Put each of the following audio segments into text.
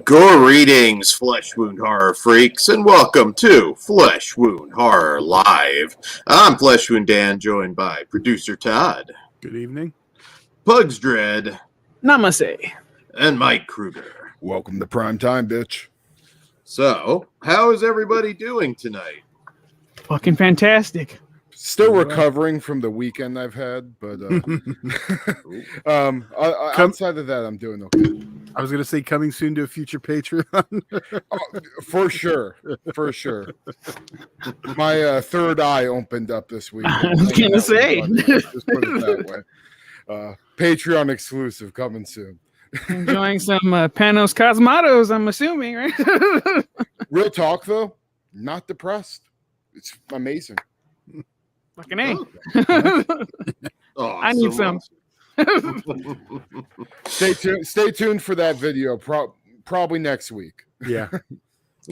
Greetings, Flesh Wound Horror freaks, and welcome to Flesh Wound Horror Live. I'm Flesh Wound Dan, joined by producer Todd. Good evening. Pugs Dread. Namaste. And Mike Kruger. Welcome to prime time, bitch. So, how is everybody doing tonight? Fucking fantastic. Still recovering from the weekend I've had, but outside of that, I'm doing okay. I was going to say coming soon to a future Patreon. For sure. My third eye opened up this week. I was going to say. Just put it that way. Patreon exclusive coming soon. Enjoying some Panos Cosmatos, I'm assuming, right? Real talk, though, not depressed. It's amazing. Fucking A. Oh, I need some. Stay tuned for that video. Probably next week. Yeah.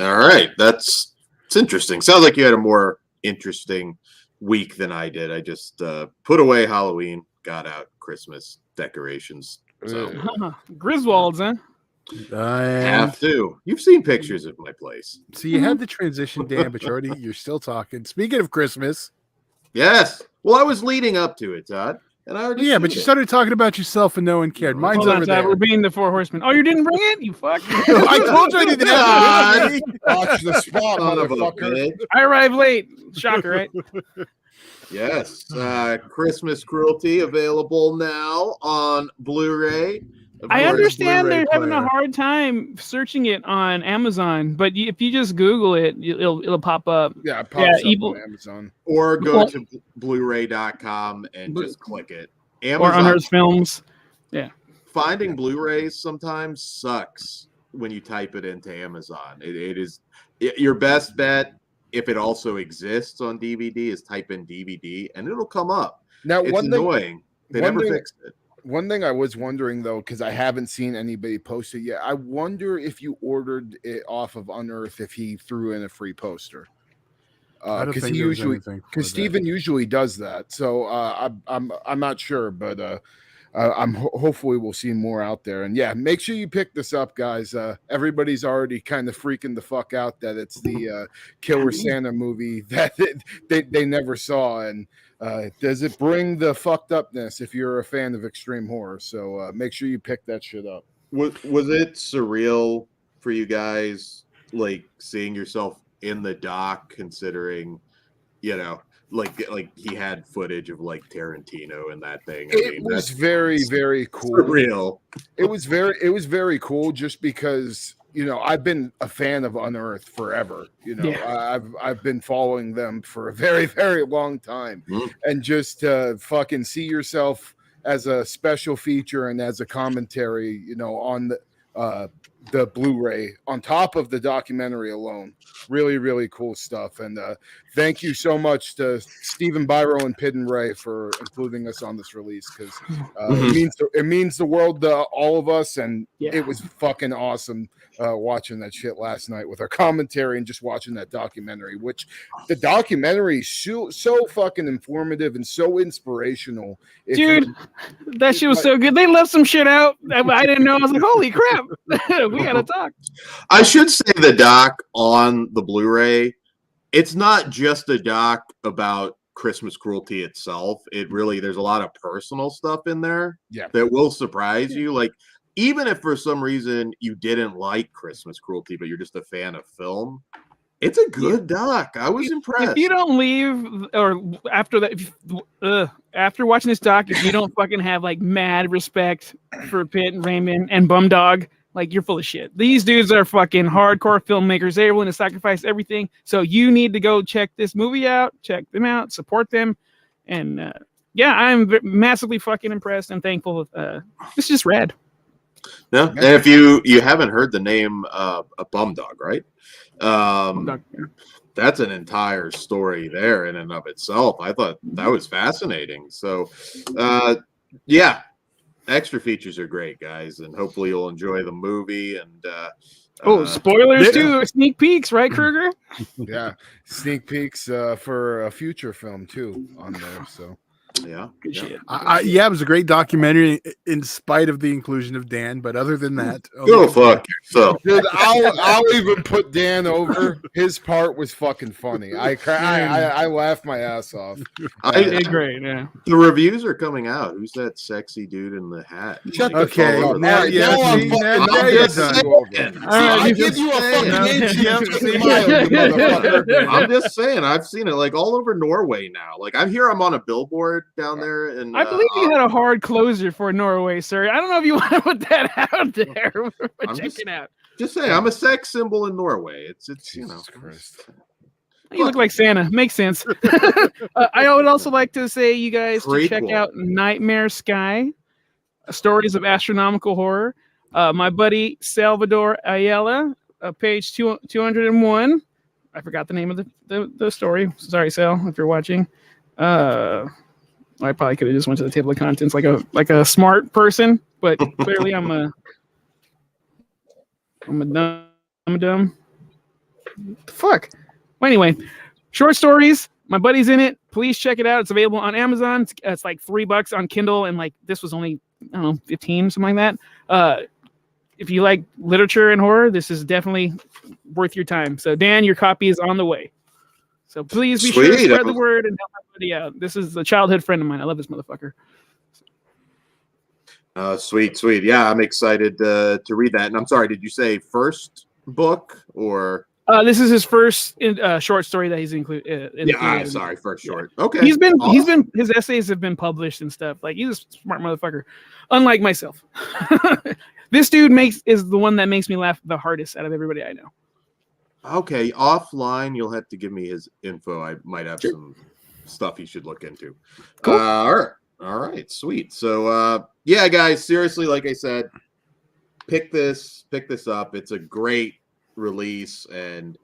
All right. It's interesting. Sounds like you had a more interesting week than I did. I just put away Halloween, got out Christmas decorations. So Griswolds, huh? Have to. You've seen pictures of my place. So you had the transition, Dan, but you're still talking. Speaking of Christmas. Yes. Well, I was leading up to it, Todd. And I already but you started talking about yourself and no one cared. Mine's Hold on, over Todd, there. we're being the Four Horsemen. Oh, you didn't bring it? You fuck. I told you I didn't have it. Watch the spot, Son of a motherfucker. bitch. I arrived late. Shocker, right? Yes. Christmas Cruelty available now on Blu-ray. I course, understand Blu-ray they're having a player. hard time searching it on Amazon, but if you just Google it, it'll pop up. Yeah, it pops up Evil- on Amazon. Or go Well- to Blu-ray.com and just click it. Or Unearthed Films. Finding Blu-rays sometimes sucks when you type it into Amazon. It is your best bet, if it also exists on DVD, is type in DVD and it'll come up. Now, It's annoying. They never fixed it. One thing I was wondering, though, because I haven't seen anybody post it yet, I wonder if you ordered it off of Unearth if he threw in a free poster. I don't Because think he there was usually, anything for because that. Steven usually does that. So I'm not sure, but hopefully we'll see more out there. And yeah, make sure you pick this up, guys. Everybody's already kind of freaking the fuck out that it's the Killer Santa movie that they never saw. And does it bring the fucked upness if you're a fan of extreme horror? So make sure you pick that shit up. Was it surreal for you guys, like seeing yourself in the doc, considering, like he had footage of like Tarantino and that thing? It was very, very cool. surreal. It was very cool just because, I've been a fan of Unearthed forever. I've been following them for a very, very long time. And just fucking see yourself as a special feature and as a commentary, on the Blu-ray on top of the documentary alone. Really, really cool stuff. And thank you so much to Stephen Byro and Pid and Ray for including us on this release, because it means the world to all of us. And it was fucking awesome watching that shit last night with our commentary and just watching that documentary, which the documentary is so fucking informative and so inspirational. Dude, that shit was so good. They left some shit out I didn't know. I was like, holy crap. We gotta talk. I should say the doc on the Blu-ray, it's not just a doc about Christmas Cruelty itself. There's a lot of personal stuff in there that will surprise you. Like, even if for some reason you didn't like Christmas Cruelty, but you're just a fan of film, it's a good doc. I was impressed. If you don't leave, or after that, after watching this doc, if you don't fucking have like mad respect for Pitt and Raymond and Bumdog, like, you're full of shit. These dudes are fucking hardcore filmmakers. They're willing to sacrifice everything. So you need to go check this movie out, check them out, support them. And I'm massively fucking impressed and thankful. It's just rad. Yeah. And if you haven't heard the name a Bumdog, right? That's an entire story there in and of itself. I thought that was fascinating. So extra features are great, guys, and hopefully you'll enjoy the movie. And spoilers too, sneak peeks, right, Kruger? Yeah, sneak peeks for a future film too on there. So Yeah. Good shit. It was a great documentary in spite of the inclusion of Dan. But other than that, Go fuck yourself. Dude, I'll even put Dan over. His part was fucking funny. I laughed my ass off. Great. Yeah. The reviews are coming out. Who's that sexy dude in the hat? Shut Like, the fuck up. Now, I'm you're just done. I give you a fucking inch. You smile, you motherfucker. I'm just saying, I've seen it like all over Norway now. Like I hear I'm on a billboard down there, and I believe you had a hard closer for Norway, sir. I don't know if you want to put that out there. Check it out. Just saying, I'm a sex symbol in Norway. It's you know. You look like Santa. Makes sense. I would also like to say, you guys, to check out Nightmare Sky, Stories of Astronomical Horror. My buddy Salvador Ayala, page 201. I forgot the name of the story. Sorry, Sal, if you're watching. I probably could have just went to the table of contents like a smart person, but clearly I'm a dumb. Fuck. Well, anyway, short stories. My buddy's in it. Please check it out. It's available on Amazon. It's like $3 on Kindle, and like this was only, I don't know, 15, something like that. If you like literature and horror, this is definitely worth your time. So Dan, your copy is on the way. So please be sure to spread the word and help my buddy out. This is a childhood friend of mine. I love this motherfucker. Sweet. Yeah, I'm excited to read that. And I'm sorry, did you say first book or? This is his first short story that he's included. Sorry, first short. Okay. His essays have been published and stuff. Like, he's a smart motherfucker, unlike myself. This dude is the one that makes me laugh the hardest out of everybody I know. Okay, offline, you'll have to give me his info. I might have some stuff you should look into. Cool. All right, sweet. So, yeah, guys, seriously, like I said, pick this up. It's a great release, and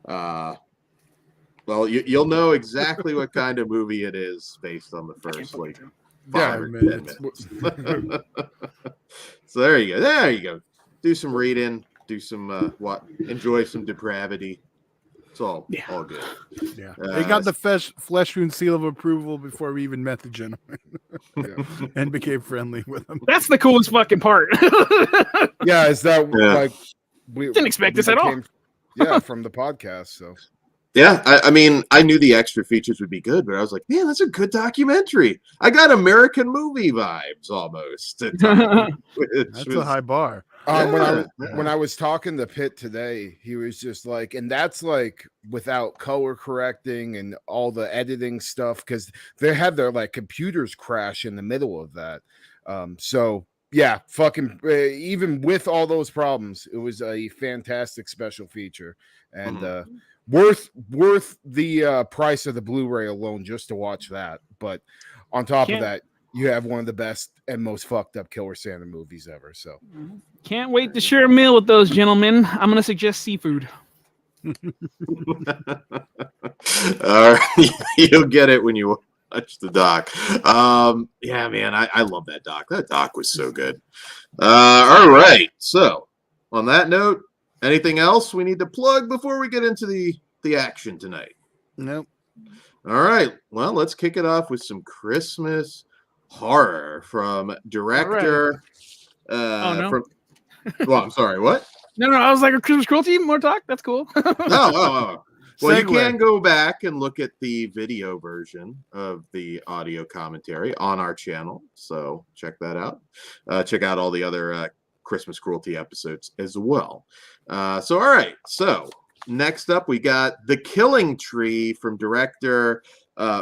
well, you'll know exactly what kind of movie it is based on the first like 5 or 10 minutes. So there you go. Do some reading, do some enjoy some depravity. It's all good. Yeah, they got the flesh wound seal of approval before we even met the gentleman, and became friendly with him. That's the coolest fucking part. Yeah, is that like we didn't expect this at all? Yeah, from the podcast. So yeah, I mean, I knew the extra features would be good, but I was like, man, that's a good documentary. I got American movie vibes almost. That's a high bar. When I was talking to Pitt today, he was just like, and that's like without color correcting and all the editing stuff, because they had their like computers crash in the middle of that. So yeah, fucking even with all those problems, it was a fantastic special feature, and worth the price of the Blu-ray alone just to watch that. But on top of that, you have one of the best and most fucked up Killer Santa movies ever. So can't wait to share a meal with those gentlemen. I'm gonna suggest seafood. All right, you'll get it when you watch the doc. Yeah, man, I love that doc. That doc was so good. All right, so on that note, anything else we need to plug before we get into the action tonight? Nope. All right, well, let's kick it off with some Christmas horror from director. No. Well, I'm sorry, what? No, I was like, a Christmas cruelty, more talk. That's cool. Oh. Well, you can go back and look at the video version of the audio commentary on our channel. So check that out. Check out all the other Christmas cruelty episodes as well. All right. So next up, we got The Killing Tree from director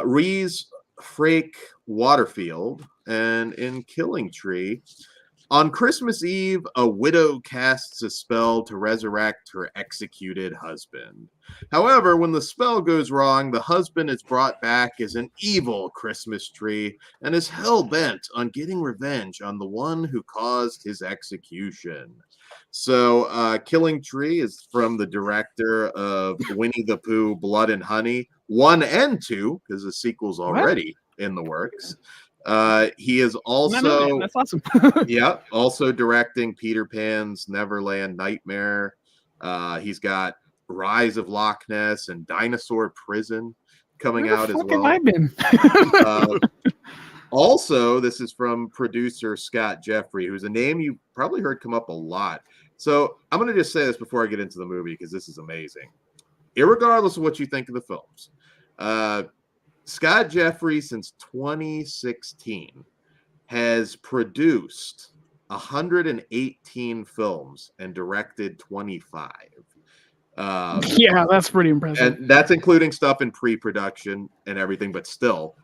Reese Frake Waterfield. And in Killing Tree, on Christmas Eve, a widow casts a spell to resurrect her executed husband. However, when the spell goes wrong, the husband is brought back as an evil Christmas tree and is hell-bent on getting revenge on the one who caused his execution. So, Killing Tree is from the director of Winnie the Pooh, Blood and Honey, 1 and 2, because the sequel's already in the works. He is also that's awesome. also directing Peter Pan's Neverland Nightmare. He's got Rise of Loch Ness and Dinosaur Prison coming out as well. I've been. Also, this is from producer Scott Jeffrey, who's a name you probably heard come up a lot. So I'm going to just say this before I get into the movie because this is amazing. Irregardless of what you think of the films, Scott Jeffrey, since 2016, has produced 118 films and directed 25. Yeah, that's pretty impressive. And that's including stuff in pre-production and everything, but still,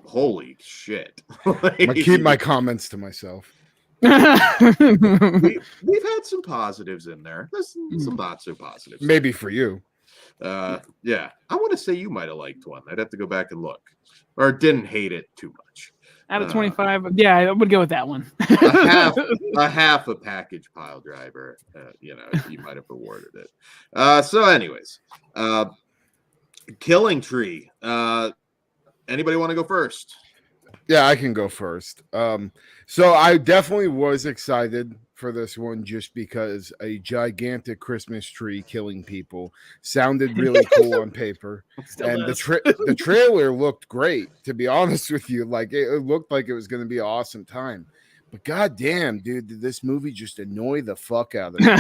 holy shit. I keep my comments to myself. We've had some positives in there. There's some not so positives. Maybe for you. Yeah. I want to say you might have liked one. I'd have to go back and look. Or didn't hate it too much. Out of 25, yeah, I would go with that one. a half a package pile driver. You might have rewarded it. So anyways, Killing Tree. Anybody want to go first? Yeah, I can go first. So I definitely was excited for this one just because a gigantic Christmas tree killing people sounded really cool on paper. And the trailer looked great, to be honest with you. Like it looked like it was going to be an awesome time. But goddamn, dude, did this movie just annoy the fuck out of me.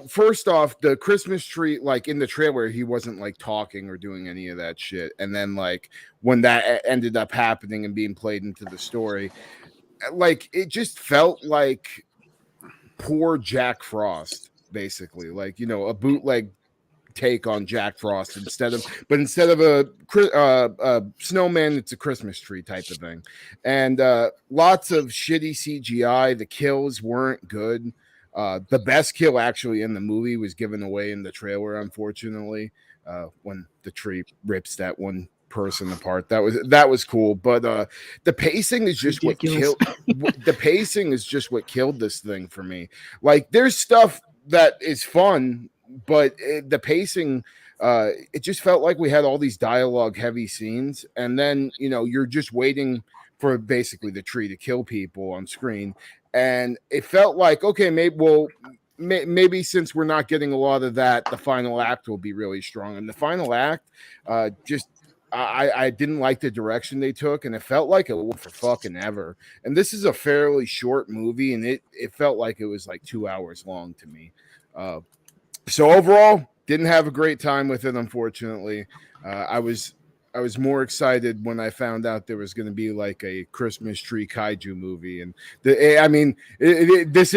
First off, the Christmas tree, like in the trailer, he wasn't like talking or doing any of that shit. And then like when that ended up happening and being played into the story, like it just felt like poor Jack Frost, basically, like, a bootleg take on Jack Frost instead of a snowman, it's a Christmas tree type of thing. And lots of shitty CGI. The kills weren't good. The best kill actually in the movie was given away in the trailer, unfortunately, when the tree rips that one person apart. That was cool, but the pacing is just ridiculous. The pacing is just what killed this thing for me. Like there's stuff that is fun, but the pacing, it just felt like we had all these dialogue heavy scenes, and then you're just waiting for basically the tree to kill people on screen. And it felt like, okay, maybe since we're not getting a lot of that, the final act will be really strong. And the final act, I didn't like the direction they took, and it felt like it went for fucking ever. And this is a fairly short movie, and it felt like it was like 2 hours long to me. So overall, didn't have a great time with it, unfortunately. I was more excited when I found out there was going to be like a Christmas tree kaiju movie. And this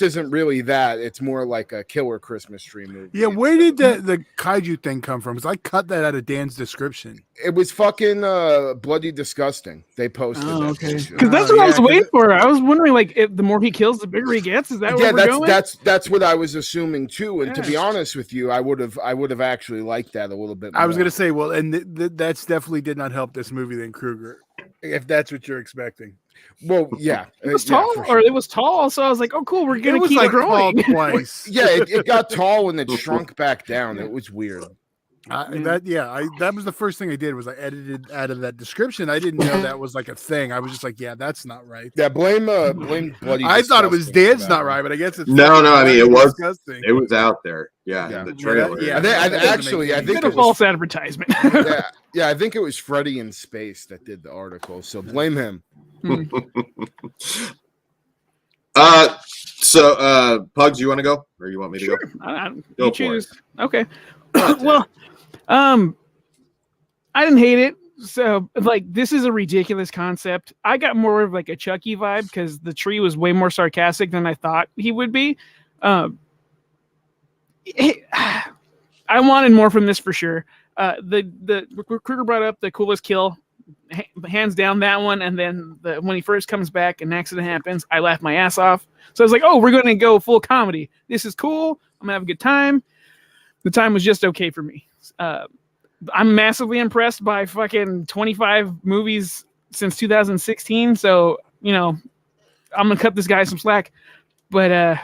isn't really that. It's more like a killer Christmas tree movie. Yeah, where did the kaiju thing come from? Because I cut that out of Dan's description. It was fucking bloody disgusting. They posted that. Okay. Because that's what I was waiting for. I was wondering, like, if the more he kills, the bigger he gets. Is that where we're going? That's what I was assuming too. And to be honest with you, I would have actually liked that a little bit more. I was going to say, well, and that's definitely did not help this movie then, Kruger, if that's what you're expecting. Well, yeah, it was tall, sure. Or it was tall. So I was like, "Oh, cool, we're gonna keep growing." Twice. Yeah, it got tall and it shrunk back down. It was weird. That was the first thing I did was I edited out of that description. I didn't know that was like a thing. I was just like, yeah, that's not right. Yeah, blame bloody. I thought it was Dan's not right, but I guess it's no. I mean, it was disgusting. It was out there. Yeah, in the trailer. I think it was false advertisement. yeah. I think it was Freddie in Space that did the article. So blame him. So Pugs, you want to go, or you want me to go? You choose. Okay. Well, I didn't hate it. So, like, this is a ridiculous concept. I got more of like a Chucky vibe because the tree was way more sarcastic than I thought he would be. I wanted more from this for sure. The Kruger brought up the coolest kill, hands down that one. And then when he first comes back, an accident happens. I laughed my ass off. So I was like, oh, we're going to go full comedy. This is cool. I'm gonna have a good time. The time was just okay for me. I'm massively impressed by fucking 25 movies since 2016. So, I'm going to cut this guy some slack. But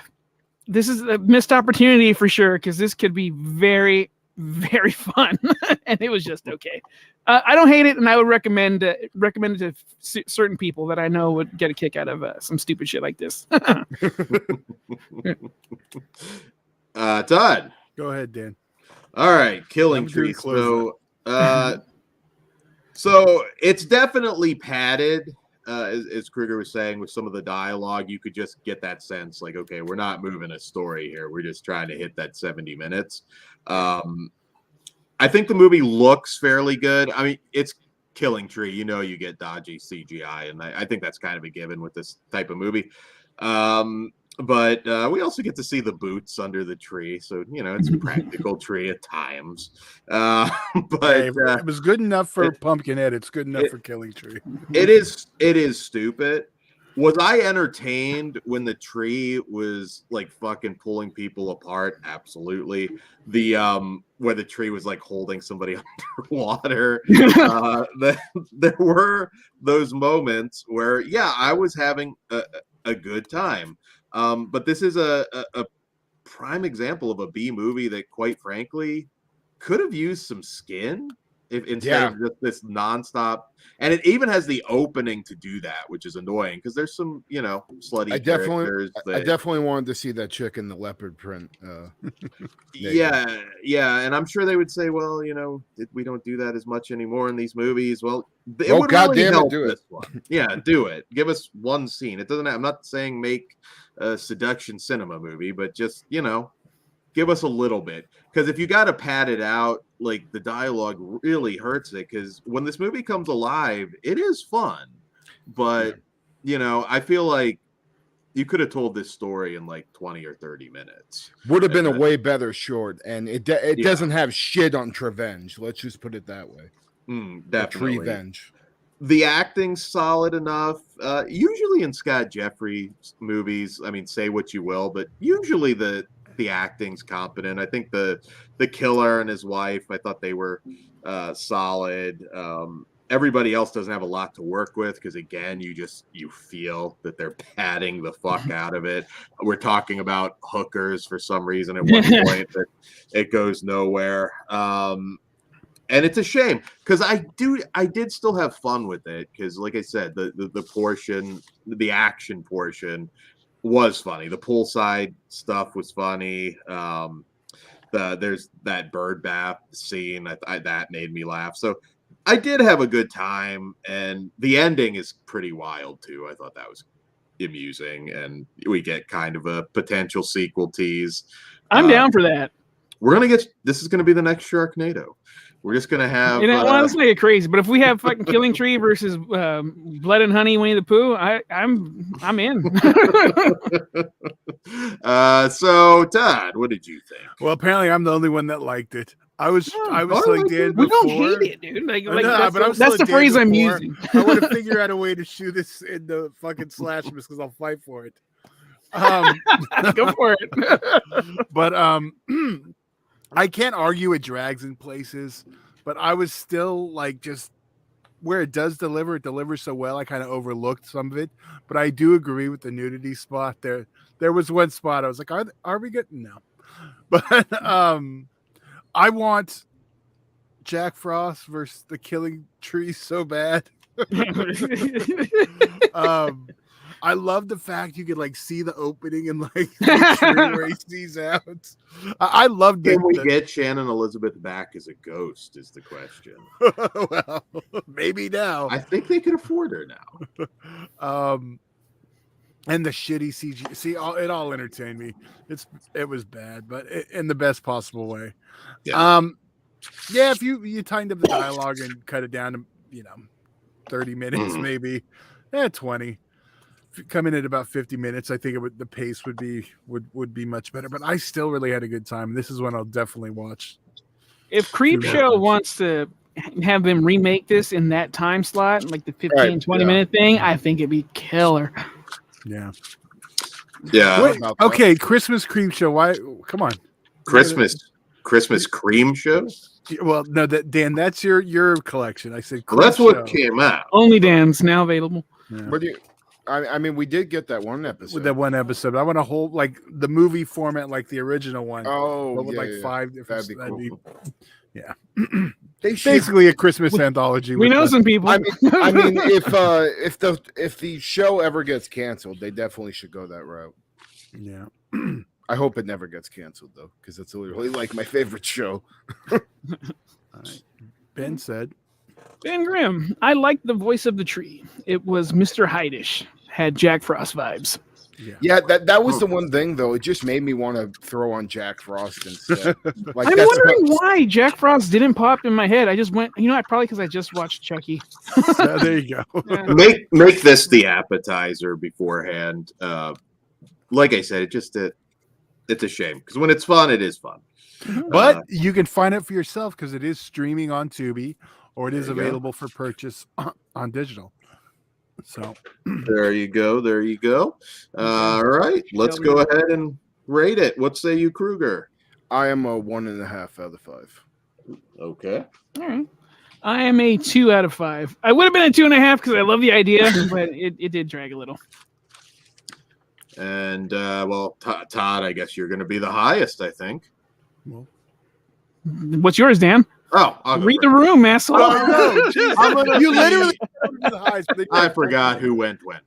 this is a missed opportunity for sure, because this could be very, very fun. And it was just okay. I don't hate it, and I would recommend it to certain people that I know would get a kick out of some stupid shit like this. Todd. Go ahead, Dan. All right, Killing Tree. So, So it's definitely padded, as Kruger was saying, with some of the dialogue. You could just get that sense, like, okay, we're not moving a story here. We're just trying to hit that 70 minutes. I think the movie looks fairly good. I mean, it's Killing Tree. You know, you get dodgy CGI, and I think that's kind of a given with this type of movie. But we also get to see the boots under the tree, so you know it's a practical tree at times. But it was good enough for Pumpkinhead. It's good enough for Killing Tree. It is stupid. Was I entertained when the tree was like fucking pulling people apart? Absolutely. Where the tree was like holding somebody underwater. There were those moments where, yeah, I was having a good time. But this is a prime example of a B movie that, quite frankly, could have used some skin instead of just this nonstop. And it even has the opening to do that, which is annoying because there's some, you know, slutty characters. I definitely wanted to see that chick in the leopard print. Yeah, and I'm sure they would say, well, you know, we don't do that as much anymore in these movies. Well, it would really help this one. Yeah, do it. Give us one scene. It doesn't. I'm not saying make a seduction cinema movie, but just, you know, give us a little bit. Because if you got to pad it out, like, the dialogue really hurts it. Because when this movie comes alive, it is fun. But, you know, I feel like you could have told this story in like 20 or 30 minutes. Would have been a way better short. And it doesn't have shit on Trevenge. Let's just put it that way. Definitely. Revenge. The acting's solid enough. Usually in Scott Jeffrey movies, I mean, say what you will, but usually the acting's competent. I think the killer and his wife, I thought they were solid. Everybody else doesn't have a lot to work with because, again, you feel that they're padding the fuck out of it. We're talking about hookers for some reason at one point, but it goes nowhere. And it's a shame because I did still have fun with it because, like I said, the action portion was funny. The poolside stuff was funny. There's that bird bath scene that made me laugh. So I did have a good time, and the ending is pretty wild too. I thought that was amusing, and we get kind of a potential sequel tease. I'm down for that. This is gonna be the next Sharknado. We're just gonna have. Let's make it crazy. But if we have fucking Killing Tree versus Blood and Honey Winnie the Pooh, I'm in. So Todd, what did you think? Well, apparently I'm the only one that liked it. I was like Dan before. We don't hate it, dude. That's the phrase I'm using. I want to figure out a way to shoot this in the fucking slash because I'll fight for it. Go for it. But I can't argue it drags in places, but I was still like, just where it does deliver, it delivers so well. I kind of overlooked some of it, but I do agree with the nudity spot there. There was one spot I was like, are we good? No, but I want Jack Frost versus the Killing Tree so bad. I love the fact you could like see the opening and like the tree where he sees out. I loved it. Can we get Shannon Elizabeth back as a ghost? Is the question. Well, maybe now. I think they can afford her now. And the shitty CG. See, it all entertained me. It was bad, but in the best possible way. Yeah. Yeah. If you tightened up the dialogue and cut it down to 30 minutes, maybe 20. Come in at about 50 minutes, I think the pace would be much better. But I still really had a good time. This is one I'll definitely watch. If Creepshow wants to have them remake this in that time slot, like the 15-20 minute thing, I think it'd be killer. Yeah. Yeah. Wait, okay, Christmas Creepshow. Why? Come on. Christmas Cream Show? Well, no, Dan, that's your collection. I said that's what came out. Only Dan's now available. Yeah. I mean, we did get that one episode. With that one episode, I want to hold like the movie format, like the original one. Oh, with like 5 different. That'd be cool. Yeah, basically a Christmas anthology. We know some people. I mean, if the show ever gets canceled, they definitely should go that route. Yeah. I hope it never gets canceled though, because it's literally like my favorite show. All right. Ben said. Ben Grimm. I liked the voice of the tree. It was Mr. Hydish. Had Jack Frost vibes. Yeah, that was the one thing though. It just made me want to throw on Jack Frost instead. Like, I'm wondering why Jack Frost didn't pop in my head. I just went, probably because I just watched Chucky. There you go. Yeah. Make this the appetizer beforehand. Like I said, it's a shame because when it's fun, it is fun. But you can find it for yourself because it is streaming on Tubi, or it is available for purchase on digital. So there you go. All right, let's go ahead and rate it. What say you, Kruger? I am a 1.5 out of 5. Okay. All right. I am a 2 out of 5. I would have been a 2.5 because I love the idea, but it did drag a little. And Todd, I guess you're going to be the highest, I think. Well, what's yours, Dan? Oh, I'll read the room, asshole. Oh, no, you literally. I forgot who went when.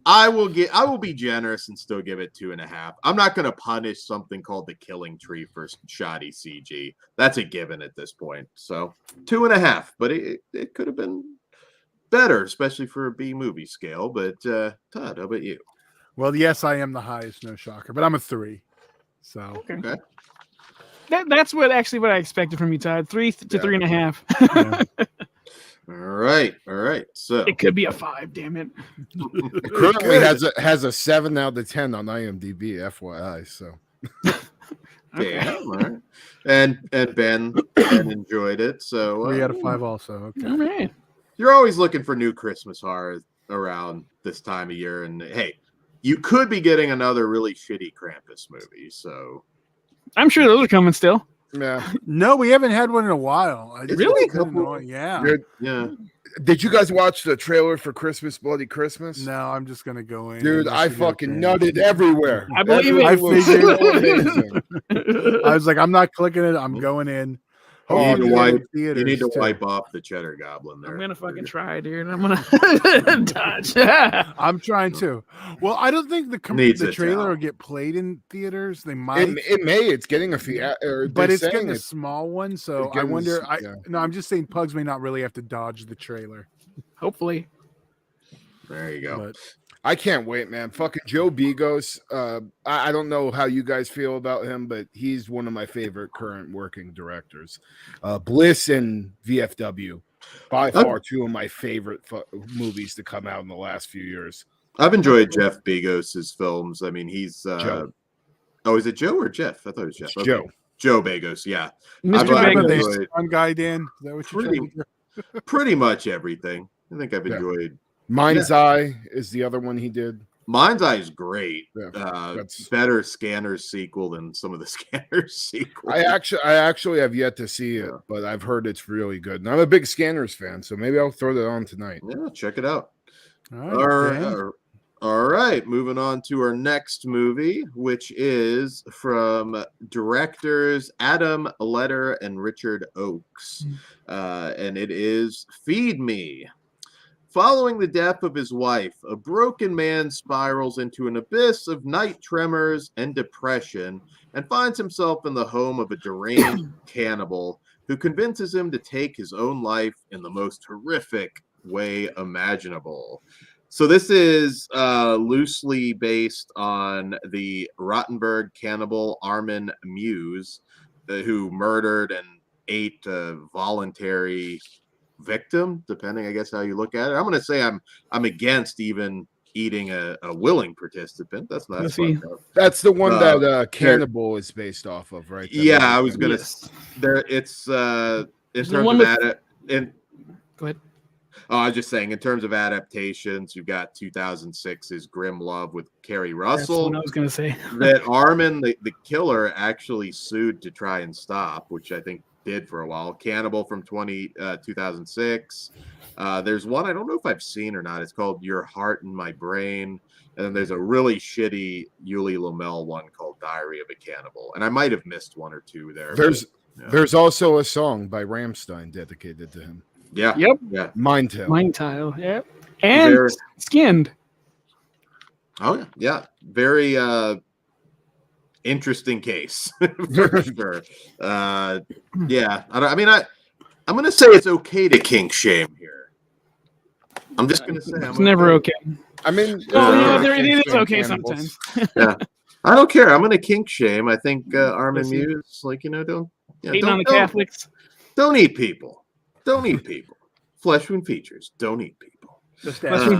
I will be generous and still give it 2.5. I'm not going to punish something called the Killing Tree for shoddy CG. That's a given at this point. So 2.5, but it could have been better, especially for a B movie scale. But Todd, how about you? Well, yes, I am the highest, no shocker, but I'm a 3. So okay. That's what I expected from you, Todd. 3 to 3.5. Yeah. All right. So it could be a 5. Damn it. Currently has a 7 out of 10 on IMDb. FYI. So. Damn. All right. And Ben enjoyed it. So 3 out of 5 also. Okay. All right. You're always looking for new Christmas horror around this time of year, and hey, you could be getting another really shitty Krampus movie. So. I'm sure those are coming still. Yeah. No, we haven't had one in a while. Really? Yeah. Yeah. Did you guys watch the trailer for Christmas Bloody Christmas? No, I'm just gonna go in. Dude, I fucking nutted everywhere. I believe it. I figured. I was like, I'm not clicking it. I'm going in. You need to wipe off the cheddar goblin there. I'm gonna fucking try, dude. I'm gonna dodge. I'm trying to. Well, I don't think the trailer will get played in theaters. They might. It may. It's getting a theater, but it's getting a small one. So I wonder. No, I'm just saying, Pugs may not really have to dodge the trailer. Hopefully. There you go. But I can't wait, man. Fucking Joe Begos. I don't know how you guys feel about him, but he's one of my favorite current working directors. Bliss and VFW, by far two of my favorite movies to come out in the last few years. I've enjoyed Jeff Begos' films. I mean, he's Joe. Oh, is it Joe or Jeff? I thought it was Jeff. Okay. Joe. Joe Begos, yeah. Mr. Begos. One guy, Dan. Is that what you're trying to do? Pretty much everything. I think I've enjoyed. Mind's Eye is the other one he did. Mind's Eye is great. Yeah, better Scanners sequel than some of the Scanners sequels. I actually have yet to see it, but I've heard it's really good. And I'm a big Scanners fan, so maybe I'll throw that on tonight. Yeah, check it out. All right. Moving on to our next movie, which is from directors Adam Letter and Richard Oakes. And it is Feed Me. Following the death of his wife, a broken man spirals into an abyss of night tremors and depression and finds himself in the home of a deranged cannibal who convinces him to take his own life in the most horrific way imaginable. So this is loosely based on the Rottenburg cannibal Armin Muse, who murdered and ate a voluntary victim, depending, I guess, how you look at it. I'm going to say I'm against even eating a willing participant. That's not. That's the one that Cannibal is based off of, right? I was going to. There, it's in terms of that. Go ahead. Oh, I was just saying, in terms of adaptations, you've got 2006's Grim Love with Kerry Russell. That's what I was going to say. That Armin, the killer, actually sued to try and stop, which I think did for a while. Cannibal from 2006. There's one I don't know if I've seen or not. It's called Your Heart in My Brain. And then there's a really shitty Yuli Lommel one called Diary of a Cannibal. And I might have missed one or two there. There's also a song by Rammstein dedicated to him. Yeah. Yep. Yeah. Mindtile. Yep. And Skinned. Oh yeah. Yeah. Very interesting case for sure. Yeah. I'm gonna say it's okay to kink shame here. I'm just gonna say it's never okay. I mean, it is okay sometimes. Yeah, I don't care. I'm gonna kink shame. I think Armin Muse, like don't on the Catholics. Don't eat people. Don't eat people. Flesh wound features. Don't eat people. Especially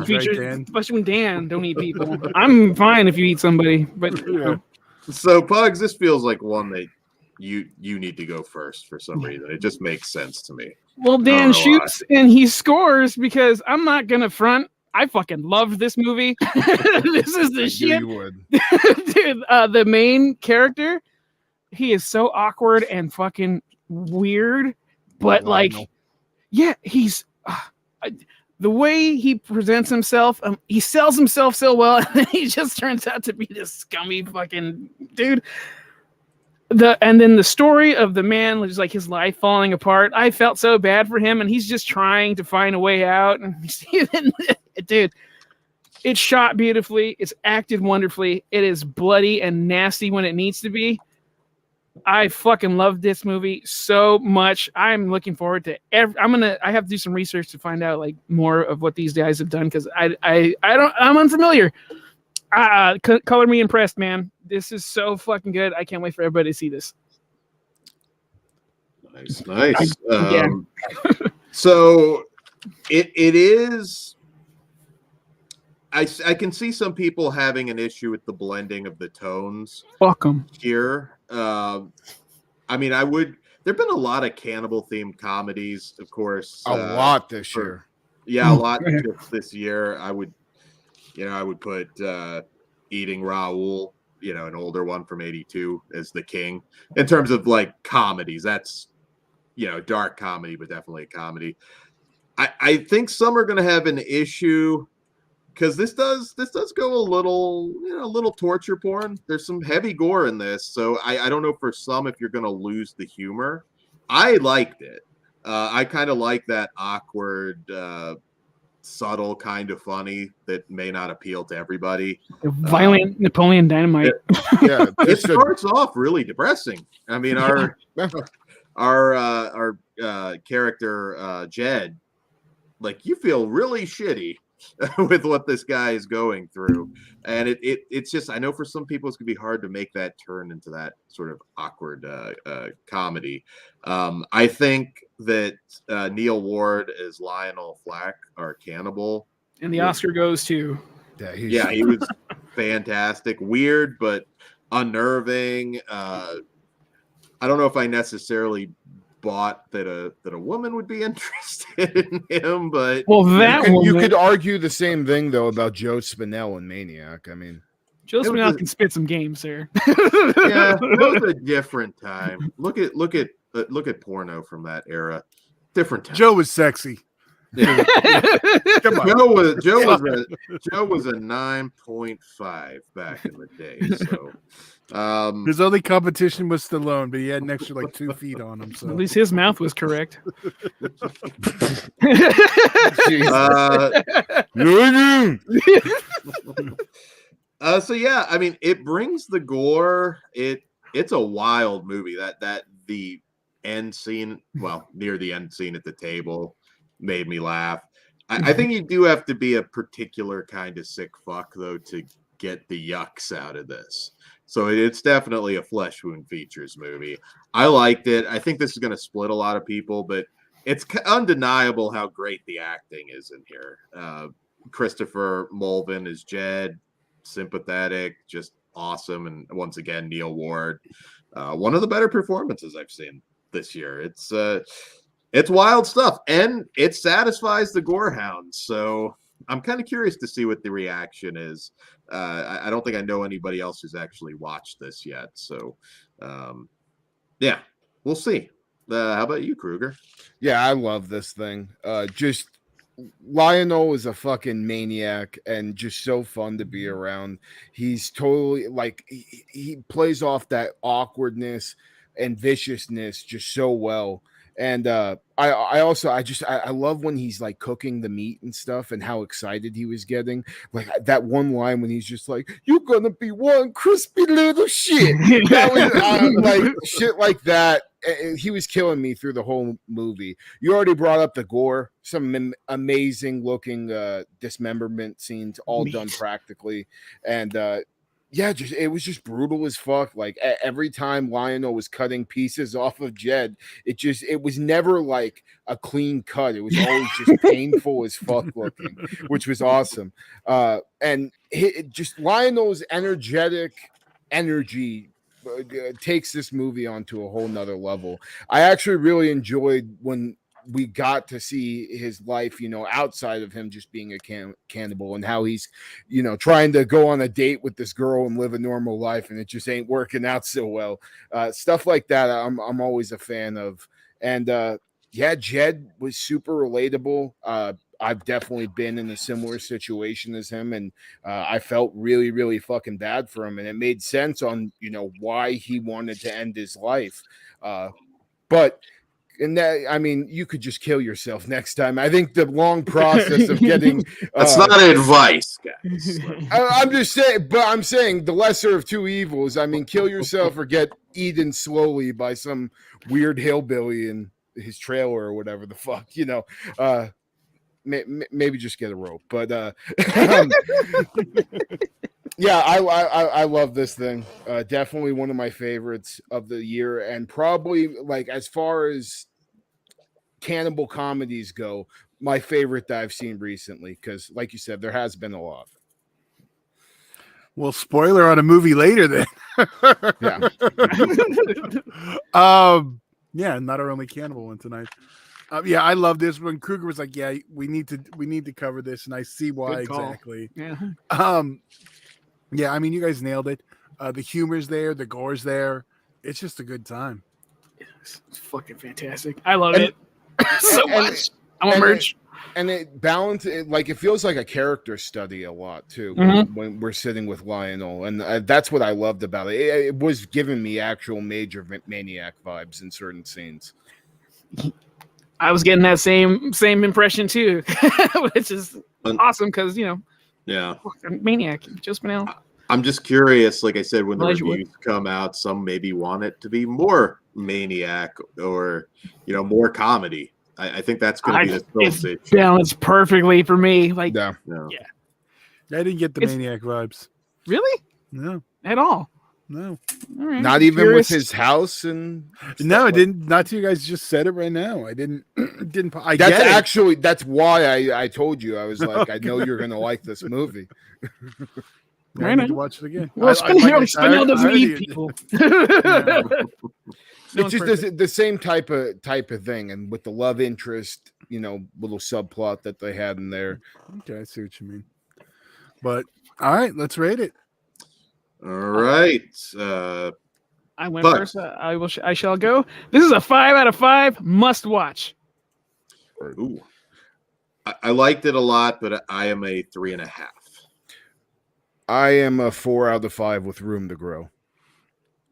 when Dan don't eat people. I'm fine if you eat somebody, but So Pugs, this feels like one that you need to go first for some reason. It just makes sense to me. Well, Dan shoots and he scores because I'm not gonna front. I fucking loved this movie. This is the shit. You would. Dude, the main character, he is so awkward and fucking weird, but he's the way he presents himself, he sells himself so well, and then he just turns out to be this scummy fucking dude. And then the story of the man, which is like his life falling apart. I felt so bad for him, and he's just trying to find a way out. And dude, it's shot beautifully. It's acted wonderfully. It is bloody and nasty when it needs to be. I fucking love this movie so much. I'm looking forward to I have to do some research to find out like more of what these guys have done because I'm unfamiliar. Color me impressed, man. This is so fucking good. I can't wait for everybody to see this. Nice. So it is. I can see some people having an issue with the blending of the tones. Fuck them here. I mean, there've been a lot of cannibal themed comedies, of course. A lot this year. Yeah, a lot this year. I would put Eating Raoul, an older one from '82, as the king in terms of like comedies. That's dark comedy, but definitely a comedy. I think some are going to have an issue because this does go a little torture porn. There's some heavy gore in this, so I don't know for some if you're going to lose the humor. I liked it. I kind of like that awkward, subtle kind of funny that may not appeal to everybody. Violent Napoleon Dynamite. Yeah, it starts off really depressing. I mean, our character Jed, like you feel really shitty with what this guy is going through, and it's just, I know for some people it's gonna be hard to make that turn into that sort of awkward comedy. I think that Neil Ward as Lionel Flack, our cannibal, and the Oscar goes to he was fantastic. Weird but unnerving. I don't know if I necessarily bought that a woman would be interested in him, but you could argue the same thing though about Joe Spinell in Maniac. I mean, Joe Spinell can spit some games there. Yeah, it was a different time. Look at porno from that era. Different time. Joe was sexy. Yeah. Come on. Joe was a 9.5 back in the day. So his only competition was Stallone, but he had an extra like 2 feet on him. So at least his mouth was correct. So yeah, I mean, it brings the gore. It's a wild movie. That the end scene, well, near the end scene at the table, made me laugh. I think you do have to be a particular kind of sick fuck though to get the yucks out of this. So it's definitely a flesh wound features movie. I liked it. I think this is going to split a lot of people, but it's undeniable how great the acting is in here. Christopher Mulvin is Jed, sympathetic, just awesome. And once again, Neil Ward, one of the better performances I've seen this year. It's wild stuff, and it satisfies the gore hounds. So I'm kind of curious to see what the reaction is. I don't think I know anybody else who's actually watched this yet. So, yeah, we'll see. How about you, Kruger? Yeah, I love this thing. Just Lionel is a fucking maniac and just so fun to be around. He's totally like he plays off that awkwardness and viciousness just so well. And I also I love when he's like cooking the meat and stuff and how excited he was getting. Like that one line when he's just like, "You're gonna be one crispy little shit." That was like shit like that. He was killing me through the whole movie. You already brought up the gore, some amazing looking dismemberment scenes, all done practically, and yeah, it was just brutal as fuck. Like every time Lionel was cutting pieces off of Jed, it was never like a clean cut. It was always just painful as fuck looking, which was awesome. And just Lionel's energetic energy takes this movie onto a whole nother level. I actually really enjoyed when we got to see his life, outside of him just being a cannibal, and how he's, trying to go on a date with this girl and live a normal life, and it just ain't working out so well. Stuff like that, I'm always a fan of. And yeah, Jed was super relatable. I've definitely been in a similar situation as him, and I felt really, really fucking bad for him, and it made sense on why he wanted to end his life. But and that, I mean, you could just kill yourself next time. I think the long process of getting that's not advice, guys. I'm just saying, but I'm saying the lesser of two evils. I mean, kill yourself or get eaten slowly by some weird hillbilly in his trailer or whatever the fuck, maybe just get a rope. But yeah, I love this thing. Definitely one of my favorites of the year, and probably, like, as far as cannibal comedies go, my favorite that I've seen recently, because like you said, there has been a lot. Well, spoiler on a movie later then. Yeah. Yeah, not our only cannibal one tonight. Yeah, I love this. When Kruger was like, "Yeah, we need to cover this," and I see why exactly. Yeah. Yeah, I mean, you guys nailed it. The humor's there, the gore's there. It's just a good time. It's fucking fantastic. I love it so much. I want merch. And it balances, like, it feels like a character study a lot too when we're sitting with Lionel, and that's what I loved about it. It was giving me actual major Maniac vibes in certain scenes. I was getting that same impression too, which is awesome because yeah, Maniac, Joe Spinell. I'm just curious. Like I said, when the reviews come out, some maybe want it to be more Maniac or more comedy. I think that's going to be the it's balanced perfectly for me. Like, yeah. I didn't get the Maniac vibes. Really? No, at all. No, all right. Not even with his house and. No, I didn't. Not till you guys just said it right now. I didn't. That's why I told you. I was like, I know you're going to like this movie. I need to watch it again. Well, Spinell doesn't eat people. It's just the same type of thing, and with the love interest, little subplot that they had in there. Okay, I see what you mean. But all right, let's rate it. All right. I went first. I shall go. This is a 5 out of 5 must watch. Ooh, I liked it a lot, but I am a 3.5. I am a 4 out of 5 with room to grow.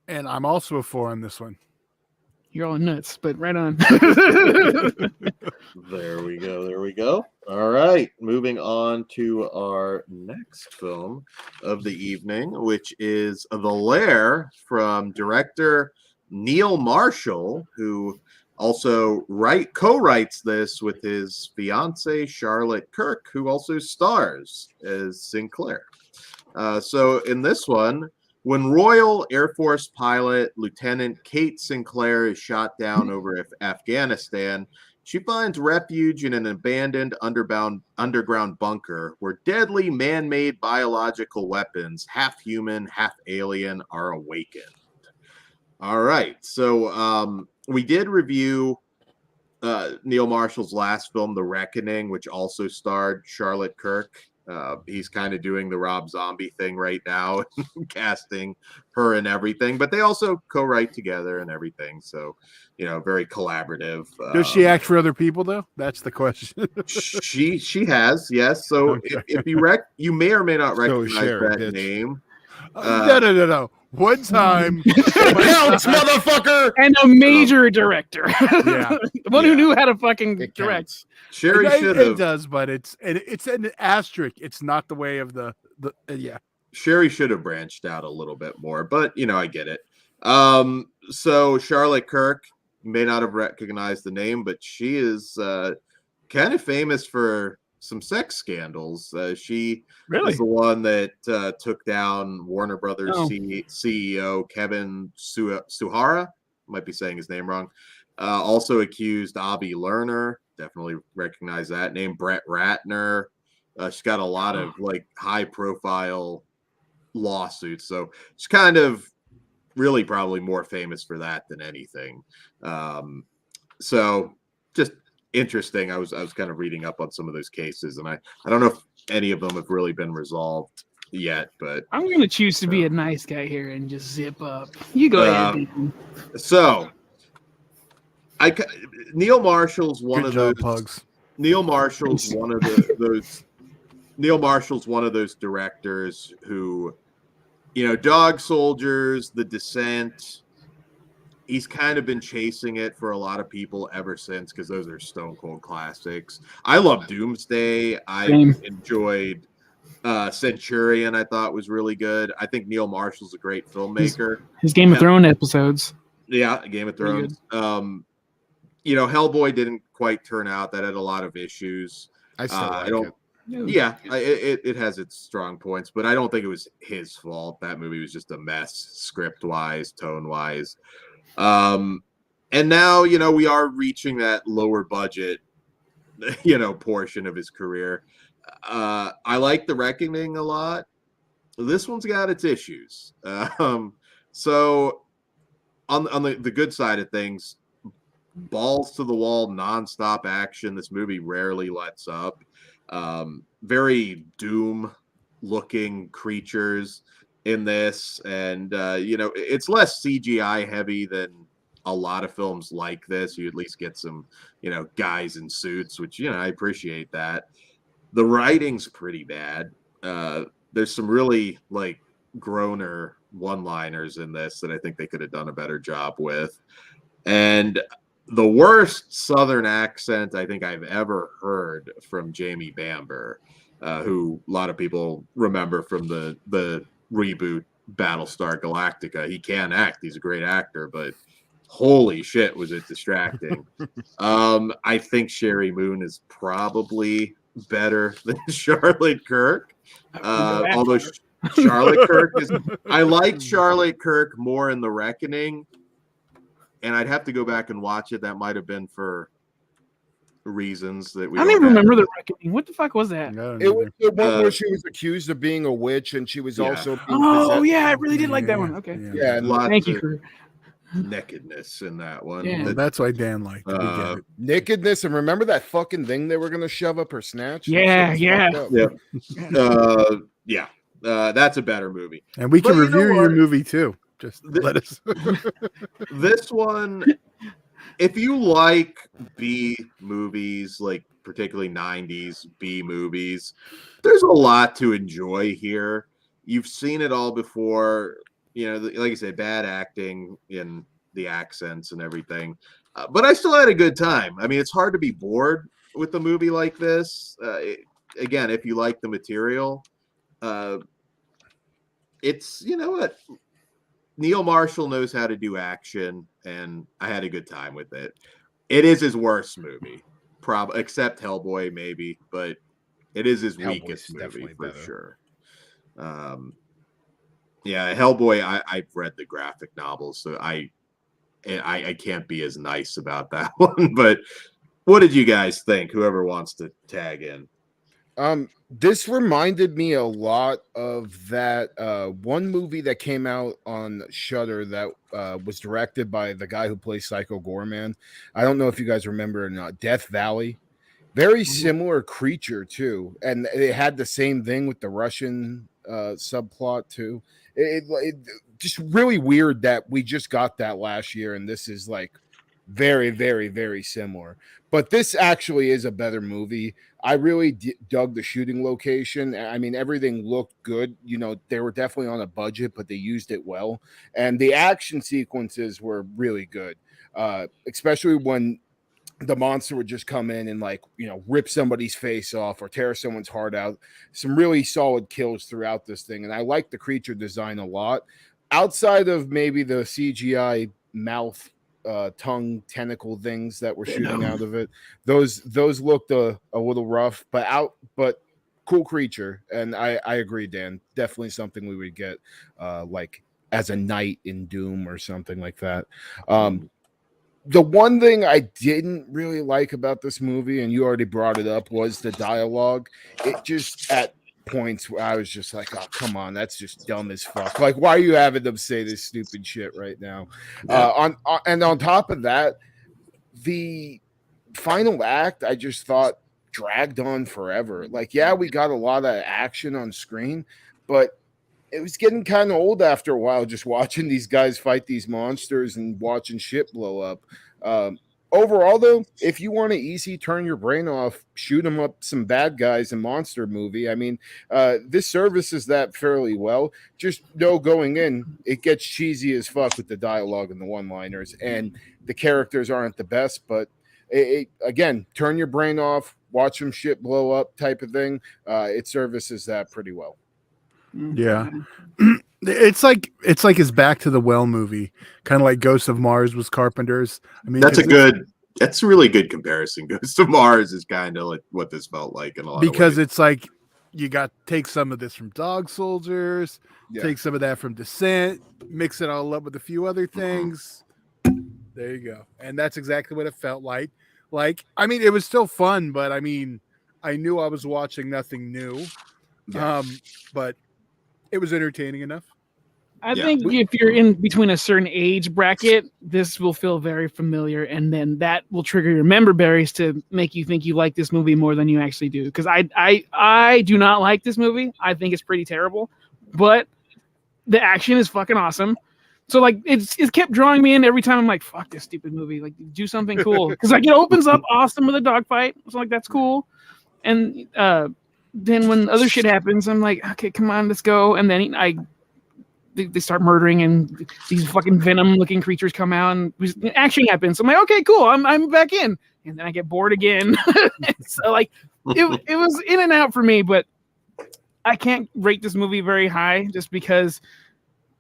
And I'm also a 4 on this one. You're all nuts, but right on. There we go. All right. Moving on to our next film of the evening, which is The Lair from director Neil Marshall, who also co-writes this with his fiancée, Charlotte Kirk, who also stars as Sinclair. So in this one, when Royal Air Force pilot Lieutenant Kate Sinclair is shot down over Afghanistan, she finds refuge in an abandoned underground bunker where deadly man-made biological weapons, half human, half alien, are awakened. All right, so we did review Neil Marshall's last film, The Reckoning, which also starred Charlotte Kirk. He's kind of doing the Rob Zombie thing right now, casting her and everything, but they also co-write together and everything. So, very collaborative. Does she act for other people though? That's the question. she has, yes. So okay. if you may or may not recognize that name. No. One time. Counts, motherfucker. And a major director. Yeah. The one who knew how to fucking It direct. counts. Sherry should It have. does, but it's an asterisk. It's not the way of the yeah. Sherry should have branched out a little bit more, but I get it. So Charlotte Kirk, you may not have recognized the name, but she is kind of famous for some sex scandals. She Really? is the one that took down Warner Brothers Oh. CEO Kevin Suhara. Might be saying his name wrong. Also accused Avi Lerner. Definitely recognize that name. Brett Ratner. She's got a lot of like high profile lawsuits, so she's kind of really probably more famous for that than anything. So just interesting. I was kind of reading up on some of those cases, and I don't know if any of them have really been resolved yet, but I'm going to choose to be a nice guy here and just zip up. You go ahead, Deacon. So Neil Marshall's one Good of job, those Pugs. Neil Marshall's one of Neil Marshall's one of those directors who, Dog Soldiers, The Descent, he's kind of been chasing it for a lot of people ever since, because those are stone cold classics. I love Doomsday. I enjoyed Centurion. I thought was really good. I think Neil Marshall's a great filmmaker. His Game of Thrones episodes. Yeah, Game of Thrones. Hellboy didn't quite turn out. That had a lot of issues. I still like it. Yeah, it has its strong points, but I don't think it was his fault. That movie was just a mess, script-wise, tone-wise. And now, we are reaching that lower budget, portion of his career. I like The Reckoning a lot. This one's got its issues. So on the good side of things, balls to the wall, nonstop action. This movie rarely lets up. Very Doom looking creatures in this, and it's less CGI heavy than a lot of films like this. You at least get some guys in suits, which I appreciate that. The writing's pretty bad. There's some really like groaner one-liners in this that I think they could have done a better job with, and the worst Southern accent I think I've ever heard from Jamie Bamber, who a lot of people remember from the reboot Battlestar Galactica. He can act. He's a great actor, but holy shit, was it distracting. I think Sherry Moon is probably better than Charlotte Kirk. Although Charlotte Kirk is... I liked Charlotte Kirk more in The Reckoning, and I'd have to go back and watch it. That might have been for reasons that we I don't even remember The Reckoning. What the fuck was that? It was the one where she was accused of being a witch, and she was also being possessed. Yeah, I really did like that one. Okay. Yeah, thank you for nakedness in that one. Yeah. That's why Dan liked it. Nakedness, and remember that fucking thing they were gonna shove up her snatch? Yeah. That's a better movie. And we can review your movie too. Just let us. This one, if you like B movies, like particularly 90s B movies, there's a lot to enjoy here. You've seen it all before. Like I said, bad acting in the accents and everything. But I still had a good time. I mean, it's hard to be bored with a movie like this. Again, if you like the material, it's, what? Neil Marshall knows how to do action, and I had a good time with it. It is his worst movie, except Hellboy, maybe, but it is his weakest movie for sure. Hellboy, I've read the graphic novels, so I can't be as nice about that one. But what did you guys think? Whoever wants to tag in. This reminded me a lot of that one movie that came out on Shudder that was directed by the guy who plays Psycho Gorman. I don't know if you guys remember or not. Death Valley. Very similar creature too, and it had the same thing with the Russian subplot too. It just really weird that we just got that last year, and this is like very, very, very similar. But this actually is a better movie. I really dug the shooting location. I mean, everything looked good. You know, they were definitely on a budget, but they used it well. And the action sequences were really good, especially when the monster would just come in and, like, you know, rip somebody's face off or tear someone's heart out. Some really solid kills throughout this thing. And I like the creature design a lot. Outside of maybe the CGI mouth, tongue, tentacle things that were shooting out of it, those looked a little rough, but cool creature. And I agree, Dan, definitely something we would get like as a knight in Doom or something like that. The one thing I didn't really like about this movie, and you already brought it up, was the dialogue. It just, at points where I was just like, oh, come on, that's just dumb as fuck. Like, why are you having them say this stupid shit right now? Yeah. On top of that, the final act, I just thought dragged on forever. Like, yeah, we got a lot of action on screen, but it was getting kind of old after a while, just watching these guys fight these monsters and watching shit blow up. Overall, though, if you want to easy turn your brain off, shoot them up some bad guys and monster movie. I mean, this services that fairly well. Just know going in, it gets cheesy as fuck with the dialogue and the one-liners, and the characters aren't the best. But again, turn your brain off, watch some shit blow up type of thing. It services that pretty well. Yeah. It's like his Back to the Well movie, kind of like Ghost of Mars was Carpenter's. I mean, that's a really good comparison. Ghost of Mars is kind of like what this felt like in a lot of ways. Because it's like you got take some of this from Dog Soldiers, take some of that from Descent, mix it all up with a few other things. There you go. And that's exactly what it felt like. Like, I mean, it was still fun, but I mean, I knew I was watching nothing new. Yeah. But it was entertaining enough. I think if you're in between a certain age bracket, this will feel very familiar, and then that will trigger your member berries to make you think you like this movie more than you actually do. Because I do not like this movie. I think it's pretty terrible, but the action is fucking awesome. So like it's kept drawing me in every time. I'm like, fuck this stupid movie. Like, do something cool. Because like it opens up awesome with a dogfight. So like that's cool, and then when other shit happens, I'm like, okay, come on, let's go. And then they start murdering, and these fucking venom-looking creatures come out, and action happens. So I'm like, okay, cool, I'm back in. And then I get bored again. So like, it was in and out for me, but I can't rate this movie very high just because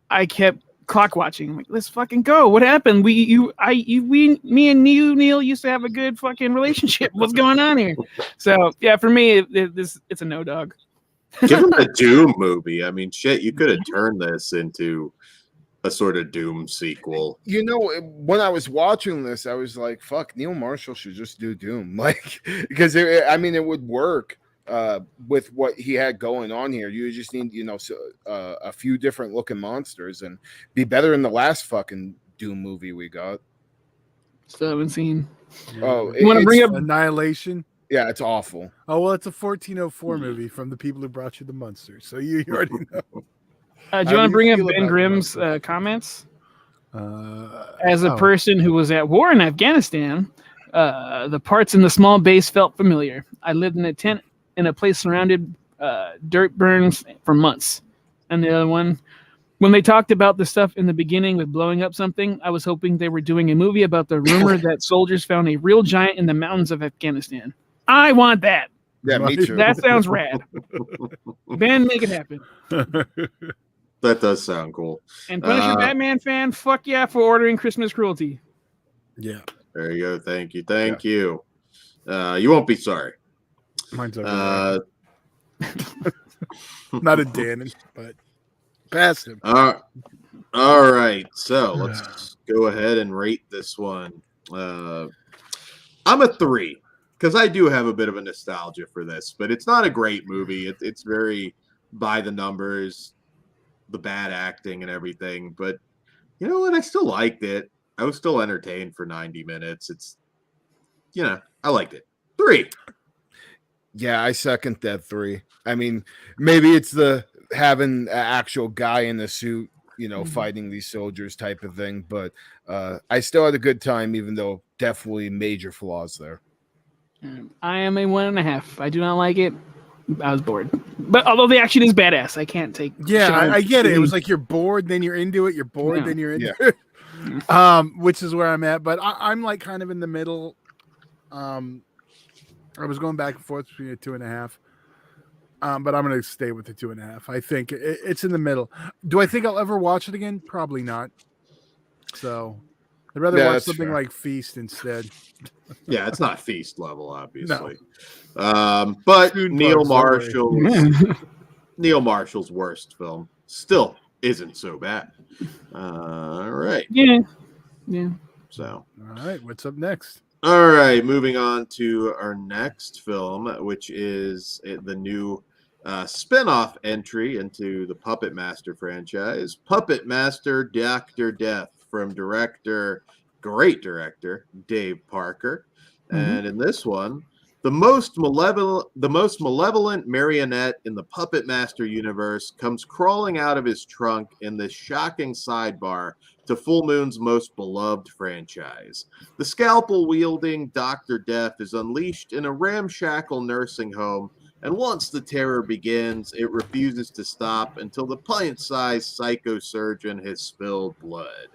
I kept clock watching. I'm like, let's fucking go. What happened? Me and Neil used to have a good fucking relationship. What's going on here? So yeah, for me, it's a no dog. Give him a Doom movie. I mean, shit, you could have turned this into a sort of Doom sequel. You know, when I was watching this, I was like, fuck, Neil Marshall should just do Doom. Like, because it would work with what he had going on here. You just need, a few different looking monsters and be better than the last fucking Doom movie we got. Still haven't seen. Oh, you want to bring up Annihilation? Yeah, it's awful. Oh, well, it's a 1404 movie from the people who brought you the monsters. So you already know. Do you want to bring up Ben Grimm's comments? As a person who was at war in Afghanistan, the parts in the small base felt familiar. I lived in a tent in a place surrounded dirt burns for months. And the other one, when they talked about the stuff in the beginning with blowing up something, I was hoping they were doing a movie about the rumor that soldiers found a real giant in the mountains of Afghanistan. I want that. Yeah, me too. That sounds rad. Ben, make it happen. That does sound cool. And Punisher Batman fan, fuck yeah for ordering Christmas Cruelty. Yeah. There you go. Thank you. Thank you. You won't be sorry. Mine's over Not a Dannon, but past him. All right. So let's go ahead and rate this one. I'm a 3. Because I do have a bit of a nostalgia for this, but it's not a great movie. It's very by the numbers, the bad acting and everything. But you know what? I still liked it. I was still entertained for 90 minutes. It's, I liked it. 3. Yeah, I second that 3. I mean, maybe it's the having an actual guy in the suit, fighting these soldiers type of thing. But I still had a good time, even though definitely major flaws there. I am a 1.5. I do not like it. I was bored. But although the action is badass, I can't take. Yeah, I get it. It was like you're bored, then you're into it. You're bored, then you're into it. Which is where I'm at. But I'm like kind of in the middle. I was going back and forth between a 2.5. But I'm going to stay with the 2.5. I think it's in the middle. Do I think I'll ever watch it again? Probably not. So I'd rather watch something like Feast instead. Yeah, it's not Feast level, obviously. No. But Neil Marshall's worst film still isn't so bad. All right. Yeah. So. All right. What's up next? All right. Moving on to our next film, which is the new spin-off entry into the Puppet Master franchise, Puppet Master Dr. Death, from great director Dave Parker. And in this one, the most malevolent marionette in the Puppet Master universe comes crawling out of his trunk in this shocking sidebar to Full Moon's most beloved franchise. The scalpel-wielding Dr. Death is unleashed in a ramshackle nursing home, and once the terror begins, it refuses to stop until the pint-sized psychosurgeon has spilled blood.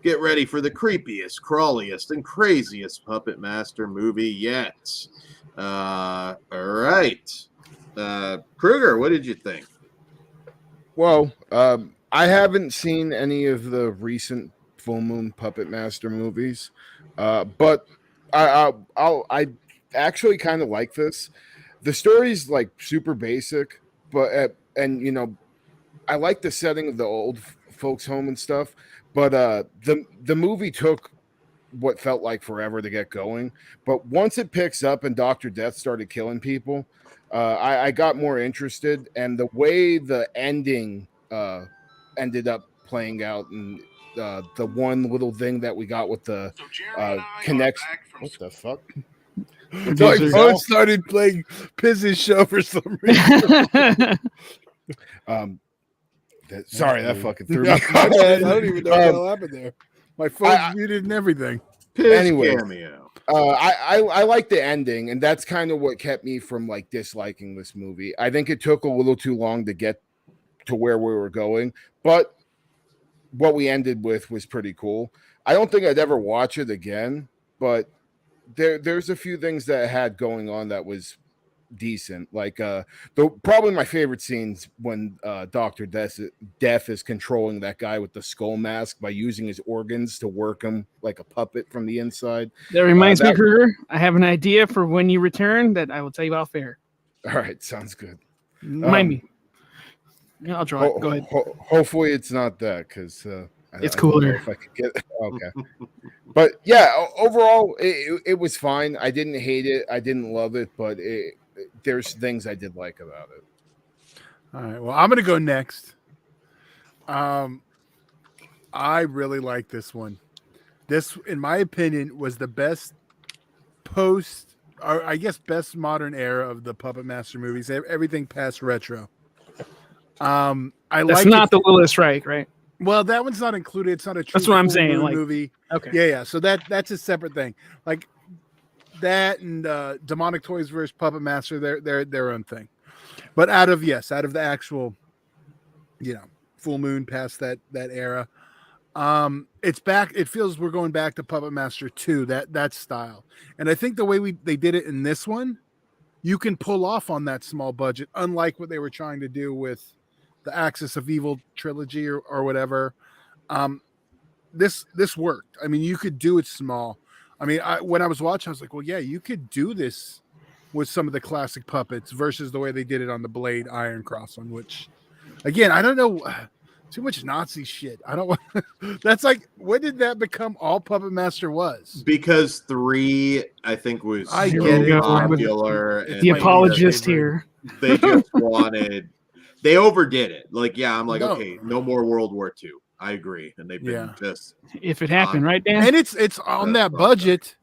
Get ready for the creepiest, crawliest, and craziest Puppet Master movie yet. All right. Kruger, what did you think? Well, I haven't seen any of the recent Full Moon Puppet Master movies, but I actually kind of like this. The story's like super basic, but and I like the setting of the old folks' home and stuff. But the movie took what felt like forever to get going. But once it picks up and Dr. Death started killing people, I got more interested. And the way the ending ended up playing out, and the one little thing that we got with the connection. What the fuck? My phone started playing Piz's show for some reason. Sorry, that fucking threw me. I don't even know what the hell happened there. My phone's muted and everything. Anyway, I like the ending, and that's kind of what kept me from like disliking this movie. I think it took a little too long to get to where we were going, but what we ended with was pretty cool. I don't think I'd ever watch it again, but there's a few things that it had going on that was decent. Like probably my favorite scenes when Dr. Death is controlling that guy with the skull mask by using his organs to work him like a puppet from the inside. That reminds me, Kruger, I have an idea for when you return that I will tell you off air. All right, sounds good. Remind me. Yeah, I'll draw it. Go ahead. Hopefully it's not that, because it's cooler. If I could get it. Okay. But yeah, overall it was fine. I didn't hate it. I didn't love it, but there's things I did like about it. All right. Well, I'm going to go next. I really like this one. This, in my opinion, was the best best modern era of the Puppet Master movies. Everything past retro. That's not the Lilith Strike, right? Well, that one's not included. It's not a true That's what I'm saying. Like, movie. Okay. Yeah. So that's a separate thing. Like that and Demonic Toys versus Puppet Master, they're their own thing. But out of the actual, Full Moon past that era, it's back. It feels we're going back to Puppet Master 2, that style. And I think the way they did it in this one, you can pull off on that small budget, unlike what they were trying to do with the Axis of Evil trilogy or whatever. This worked. I mean, you could do it small. I mean, when I was watching, I was like, well, yeah, you could do this with some of the classic puppets versus the way they did it on the Blade Iron Cross one, which, again, I don't know, too much Nazi shit. I don't want. That's like, when did that become all Puppet Master was? Because 3, I think, was popular. The apologist here. They just wanted. They overdid it. Like, yeah, I'm like, okay, no more World War II. I agree, and they've been just if it happened, right, Dan? And it's on that budget.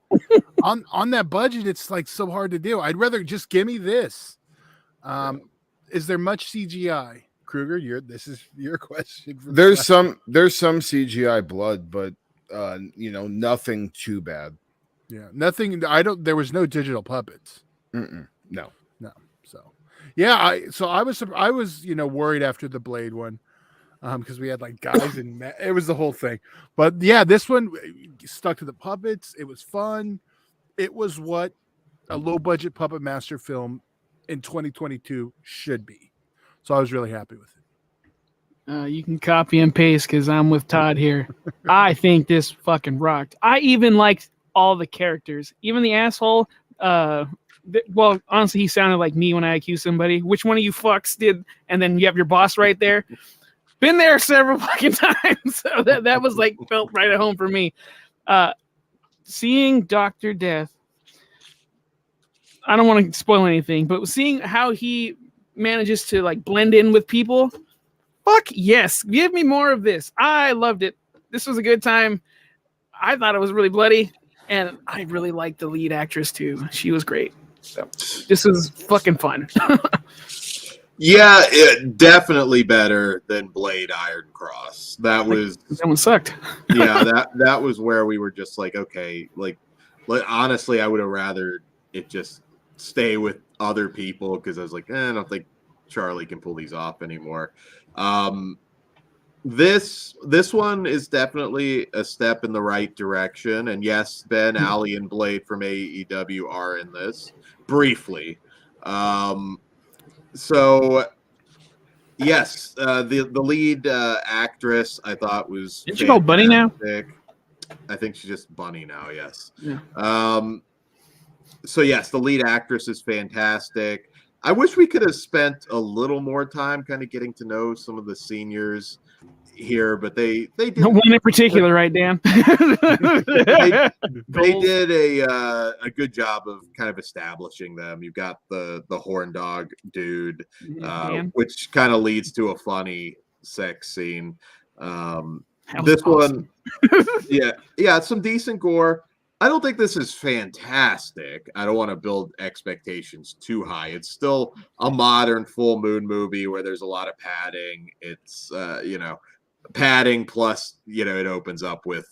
on that budget, it's like so hard to do. I'd rather just give me this. Is there much CGI? Kruger, this is your question. There's some CGI blood, but nothing too bad. Yeah, nothing. There was no digital puppets. No. So, yeah, I was worried after the Blade one, because we had like guys and it was the whole thing. But yeah, this one stuck to the puppets. It was fun. It was what a low budget Puppet Master film in 2022 should be. So I was really happy with it. You can copy and paste because I'm with Todd here. I think this fucking rocked. I even liked all the characters, even the asshole. Well, honestly, he sounded like me when I accused somebody. Which one of you fucks did? And then you have your boss right there. Been there several fucking times. So that was like felt right at home for me. Seeing Dr. Death, I don't want to spoil anything, but seeing how he manages to like blend in with people, fuck yes, give me more of this. I loved it. This was a good time. I thought it was really bloody, and I really liked the lead actress too. She was great. So this was fucking fun. Yeah, definitely better than Blade Iron Cross. That one sucked. Yeah, that was where we were just like, okay, like honestly, I would have rather it just stay with other people because I was like, I don't think Charlie can pull these off anymore. This one is definitely a step in the right direction, and yes, Ben, Ali, and Blade from AEW are in this briefly. So yes, the lead actress I thought was. Did she call Bunny now? I think she's just Bunny now. Yes. Yeah. So yes, the lead actress is fantastic. I wish we could have spent a little more time kind of getting to know some of the seniors here, but they did one in particular, right, Dan? they did a good job of kind of establishing them. You've got the horn dog dude, which kind of leads to a funny sex scene. This awesome. One, yeah, some decent gore. I don't think this is fantastic. I don't want to build expectations too high. It's still a modern full moon movie where there's a lot of padding. It's padding plus it opens up with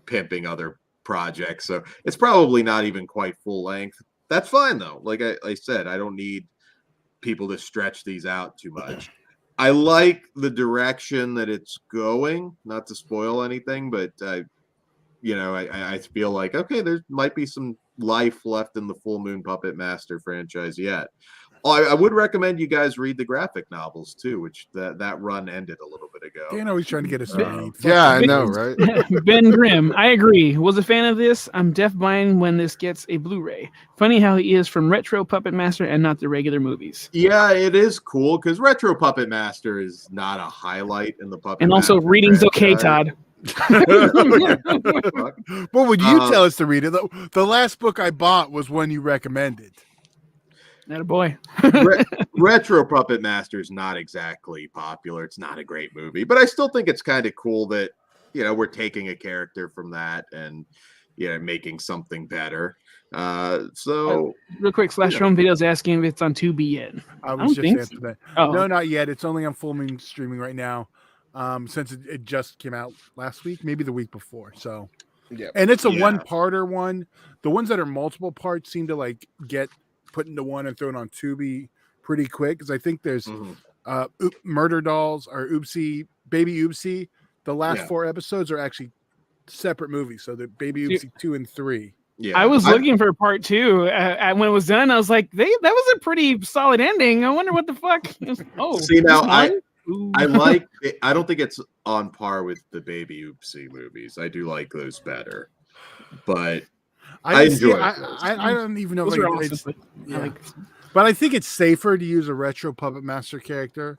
pimping other projects, so it's probably not even quite full length. That's fine though. Like I said, I don't need people to stretch these out too much. I like the direction that it's going. Not to spoil anything, but I feel like, okay, there might be some life left in the Full Moon Puppet Master franchise yet. I would recommend you guys read the graphic novels too, which that run ended a little bit ago. Dan always trying to get us. Yeah, I know, right? Ben Grimm, I agree. Was a fan of this. I'm def buying when this gets a Blu-ray. Funny how he is from Retro Puppet Master and not the regular movies. Yeah, it is cool because Retro Puppet Master is not a highlight in the Puppet. And also, reading's okay, Todd. What would you tell us to read it? The last book I bought was one you recommended. Not a boy. Retro Puppet Master is not exactly popular. It's not a great movie, but I still think it's kind of cool that we're taking a character from that and making something better. So real quick, Home Videos asking if it's on Tubi yet. I was just answering that. Oh. No, not yet. It's only on Full Moon streaming right now. Since it just came out last week, maybe the week before. So yeah, and it's a one-parter one. The ones that are multiple parts seem to like get put into one and thrown on Tubi pretty quick, because I think there's Murder Dolls or Baby Oopsie. The last 4 episodes are actually separate movies, so the Baby Oopsie 2 and 3. Yeah, I was looking for part 2. When it was done, I was like, that was a pretty solid ending. I wonder what the fuck. See now, I like it. I don't think it's on par with the Baby Oopsie movies. I do like those better, but I enjoy it. I don't even know. But I think it's safer to use a Retro Puppet Master character,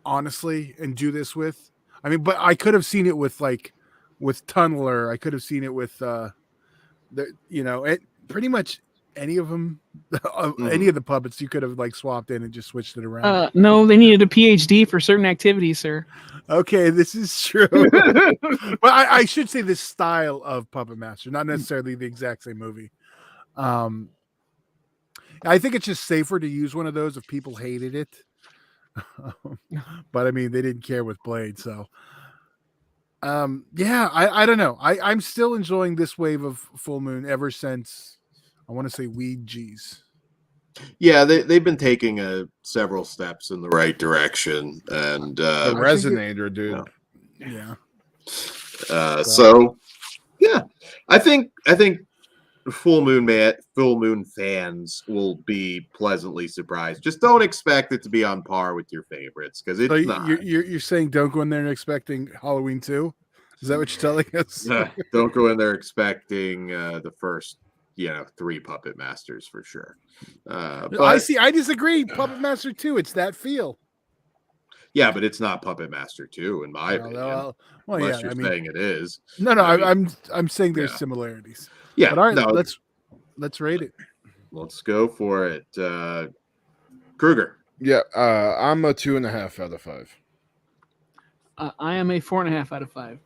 honestly, and do this with. I mean, but I could have seen it with Tunneler. I could have seen it with pretty much any of them, any of the puppets you could have swapped in and just switched it around. No, they needed a PhD for certain activities, sir. Okay, this is true. But I should say this style of Puppet Master, not necessarily the exact same movie. I think it's just safer to use one of those if people hated it. But I mean, they didn't care with Blade, so. Yeah, I don't know. I'm still enjoying this wave of Full Moon ever since I want to say Ouija's. Yeah, they've been taking several steps in the right direction, and the Resonator, dude. Yeah. So, yeah, I think Full Moon fans will be pleasantly surprised. Just don't expect it to be on par with your favorites, because it's not. You're saying don't go in there expecting Halloween 2? Is that what you're telling us? Don't go in there expecting the first 3 Puppet Masters for sure. But I disagree. Puppet Master 2, it's that feel. Yeah, but it's not Puppet Master 2 in my opinion. Well, unless you're saying it is. No, I'm saying there's similarities. Yeah. But all right, let's rate it. Let's go for it. Kruger. Yeah, I'm a 2.5 out of 5. I am a 4.5 out of 5.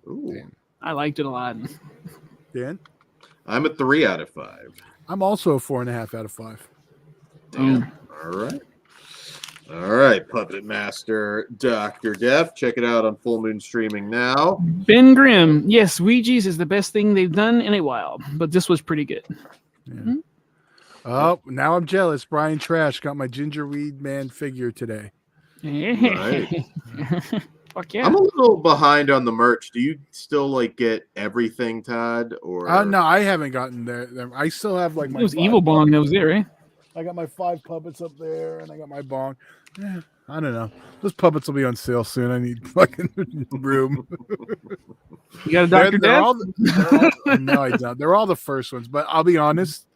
Ooh. Damn. I liked it a lot. Dan? I'm a 3 out of 5. I'm also a 4.5 out of 5. Damn. All right, Puppet Master Dr. Death. Check it out on Full Moon streaming now. Ben Grimm. Yes, Ouija's is the best thing they've done in a while, but this was pretty good. Yeah. Mm-hmm. Oh, now I'm jealous. Brian Trash got my Gingerweed Man figure today. Right. Fuck yeah. I'm a little behind on the merch. Do you still get everything, Todd? Or no, I haven't gotten there. I still have my. It was Evil Bong that was there, right? I got my 5 puppets up there, and I got my bong. Yeah, I don't know. Those puppets will be on sale soon. I need fucking room. You got a Dr. Death? No, I don't. They're all the first ones, but I'll be honest.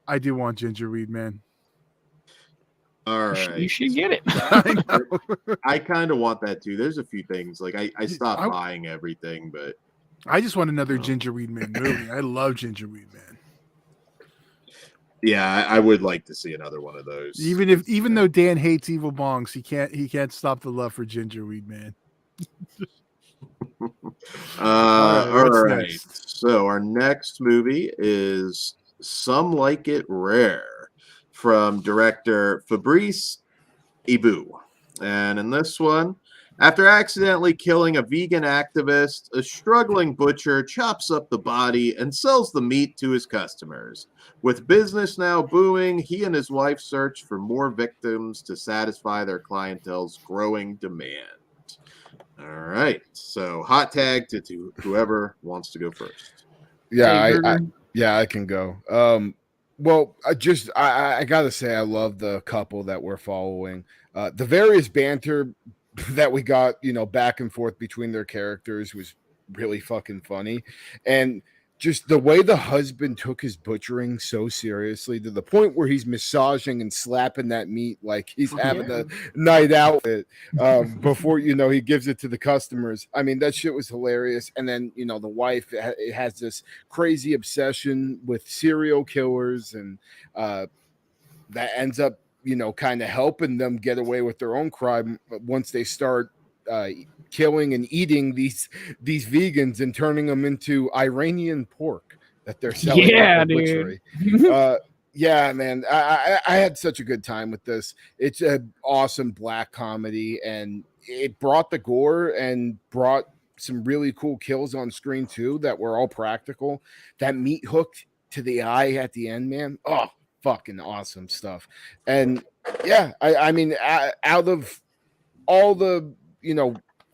I do want Gingerweed Man. All right. You should get it. I kind of want that too. There's a few things. I stopped buying everything, but I just want another Gingerweed Man movie. I love Gingerweed Man. Yeah, I would like to see another one of those. Even though Dan hates evil bongs, he can't stop the love for Gingerweed Man. All right. So our next movie is Some Like It Rare from director Fabrice Ebou. And in this one, after accidentally killing a vegan activist, a struggling butcher chops up the body and sells the meat to his customers. With business now booming, he and his wife search for more victims to satisfy their clientele's growing demand. All right. So hot tag to whoever wants to go first. Yeah, I can go. Well, I gotta say, I love the couple that we're following. The various banter that we got, back and forth between their characters was really fucking funny. And just the way the husband took his butchering so seriously to the point where he's massaging and slapping that meat like he's having a night out before, he gives it to the customers. I mean, that shit was hilarious. And then, the wife has this crazy obsession with serial killers, and that ends up, kind of helping them get away with their own crime once they start killing and eating these vegans and turning them into Iranian pork that they're selling. Yeah, dude. Yeah, man. I had such a good time with this. It's an awesome black comedy, and it brought the gore and brought some really cool kills on screen too that were all practical. That meat hook to the eye at the end, man. Oh, fucking awesome stuff. And yeah, I mean, out of all the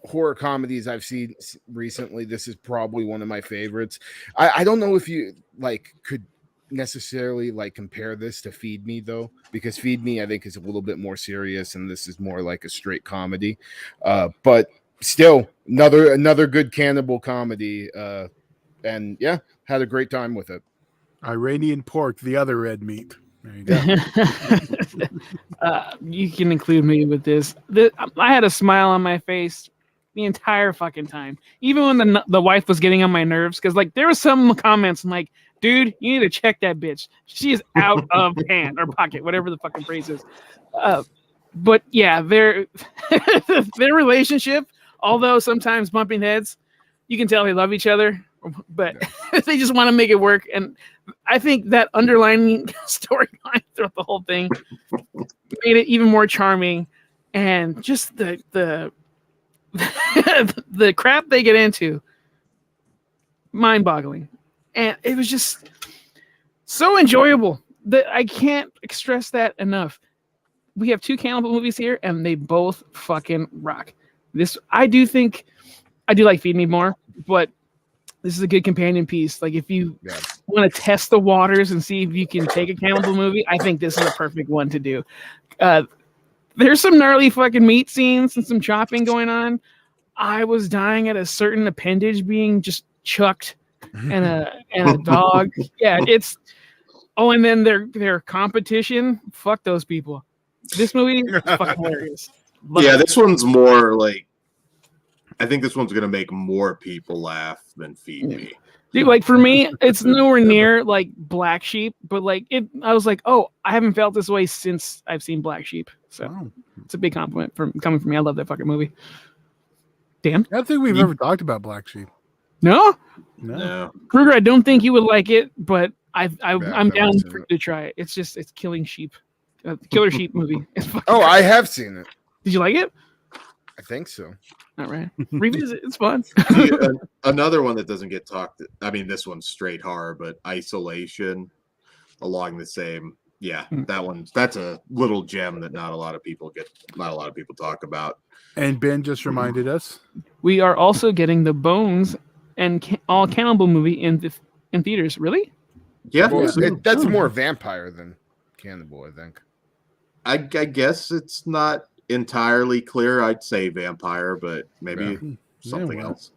horror comedies I've seen recently, this is probably one of my favorites. I don't know if you could necessarily compare this to Feed Me though, because Feed Me I think is a little bit more serious and this is more like a straight comedy, but still another good cannibal comedy, and yeah, had a great time with it. Iranian pork, the other red meat. There you go. You can include me with this. I had a smile on my face the entire fucking time, even when the wife was getting on my nerves, because there was some comments I'm like, dude, you need to check that bitch. She is out of hand or pocket, whatever the fucking phrase is. But yeah, their relationship, although sometimes bumping heads, you can tell they love each other, but they just want to make it work. And I think that underlining storyline throughout the whole thing made it even more charming. and just the the crap they get into, mind-boggling, and it was just so enjoyable that I can't stress that enough. We have 2 cannibal movies here, and they both fucking rock. I do like Feed Me More, but this is a good companion piece. Like, if you want to test the waters and see if you can take a cannibal movie, I think this is a perfect one to do. There's some gnarly fucking meat scenes and some chopping going on. I was dying at a certain appendage being just chucked, and a dog. Yeah, it's. Oh, and then their competition. Fuck those people. This movie is fucking hilarious. This one's more like. I think this one's gonna make more people laugh than Feed Me. Dude, like, for me, it's nowhere near like Black Sheep, but like I was like, oh, I haven't felt this way since I've seen Black Sheep. So it's a big compliment coming from me. I love that fucking movie. Dan? I don't think we've ever talked about Black Sheep. No. Kruger, I don't think you would like it, but I'm down to try it. It's killing sheep. Killer Sheep movie. I have seen it. Did you like it? I think so. All right. Revisit. It's fun. Another one that doesn't get talked. I mean, this one's straight horror, but Isolation, along the same. Yeah, that's a little gem that not a lot of people talk about. And Ben just reminded us we are also getting the Bones and all Cannibal movie in theaters. Really? Yeah, well, that's more vampire than cannibal, I think. I guess it's not entirely clear. I'd say vampire, but maybe something else.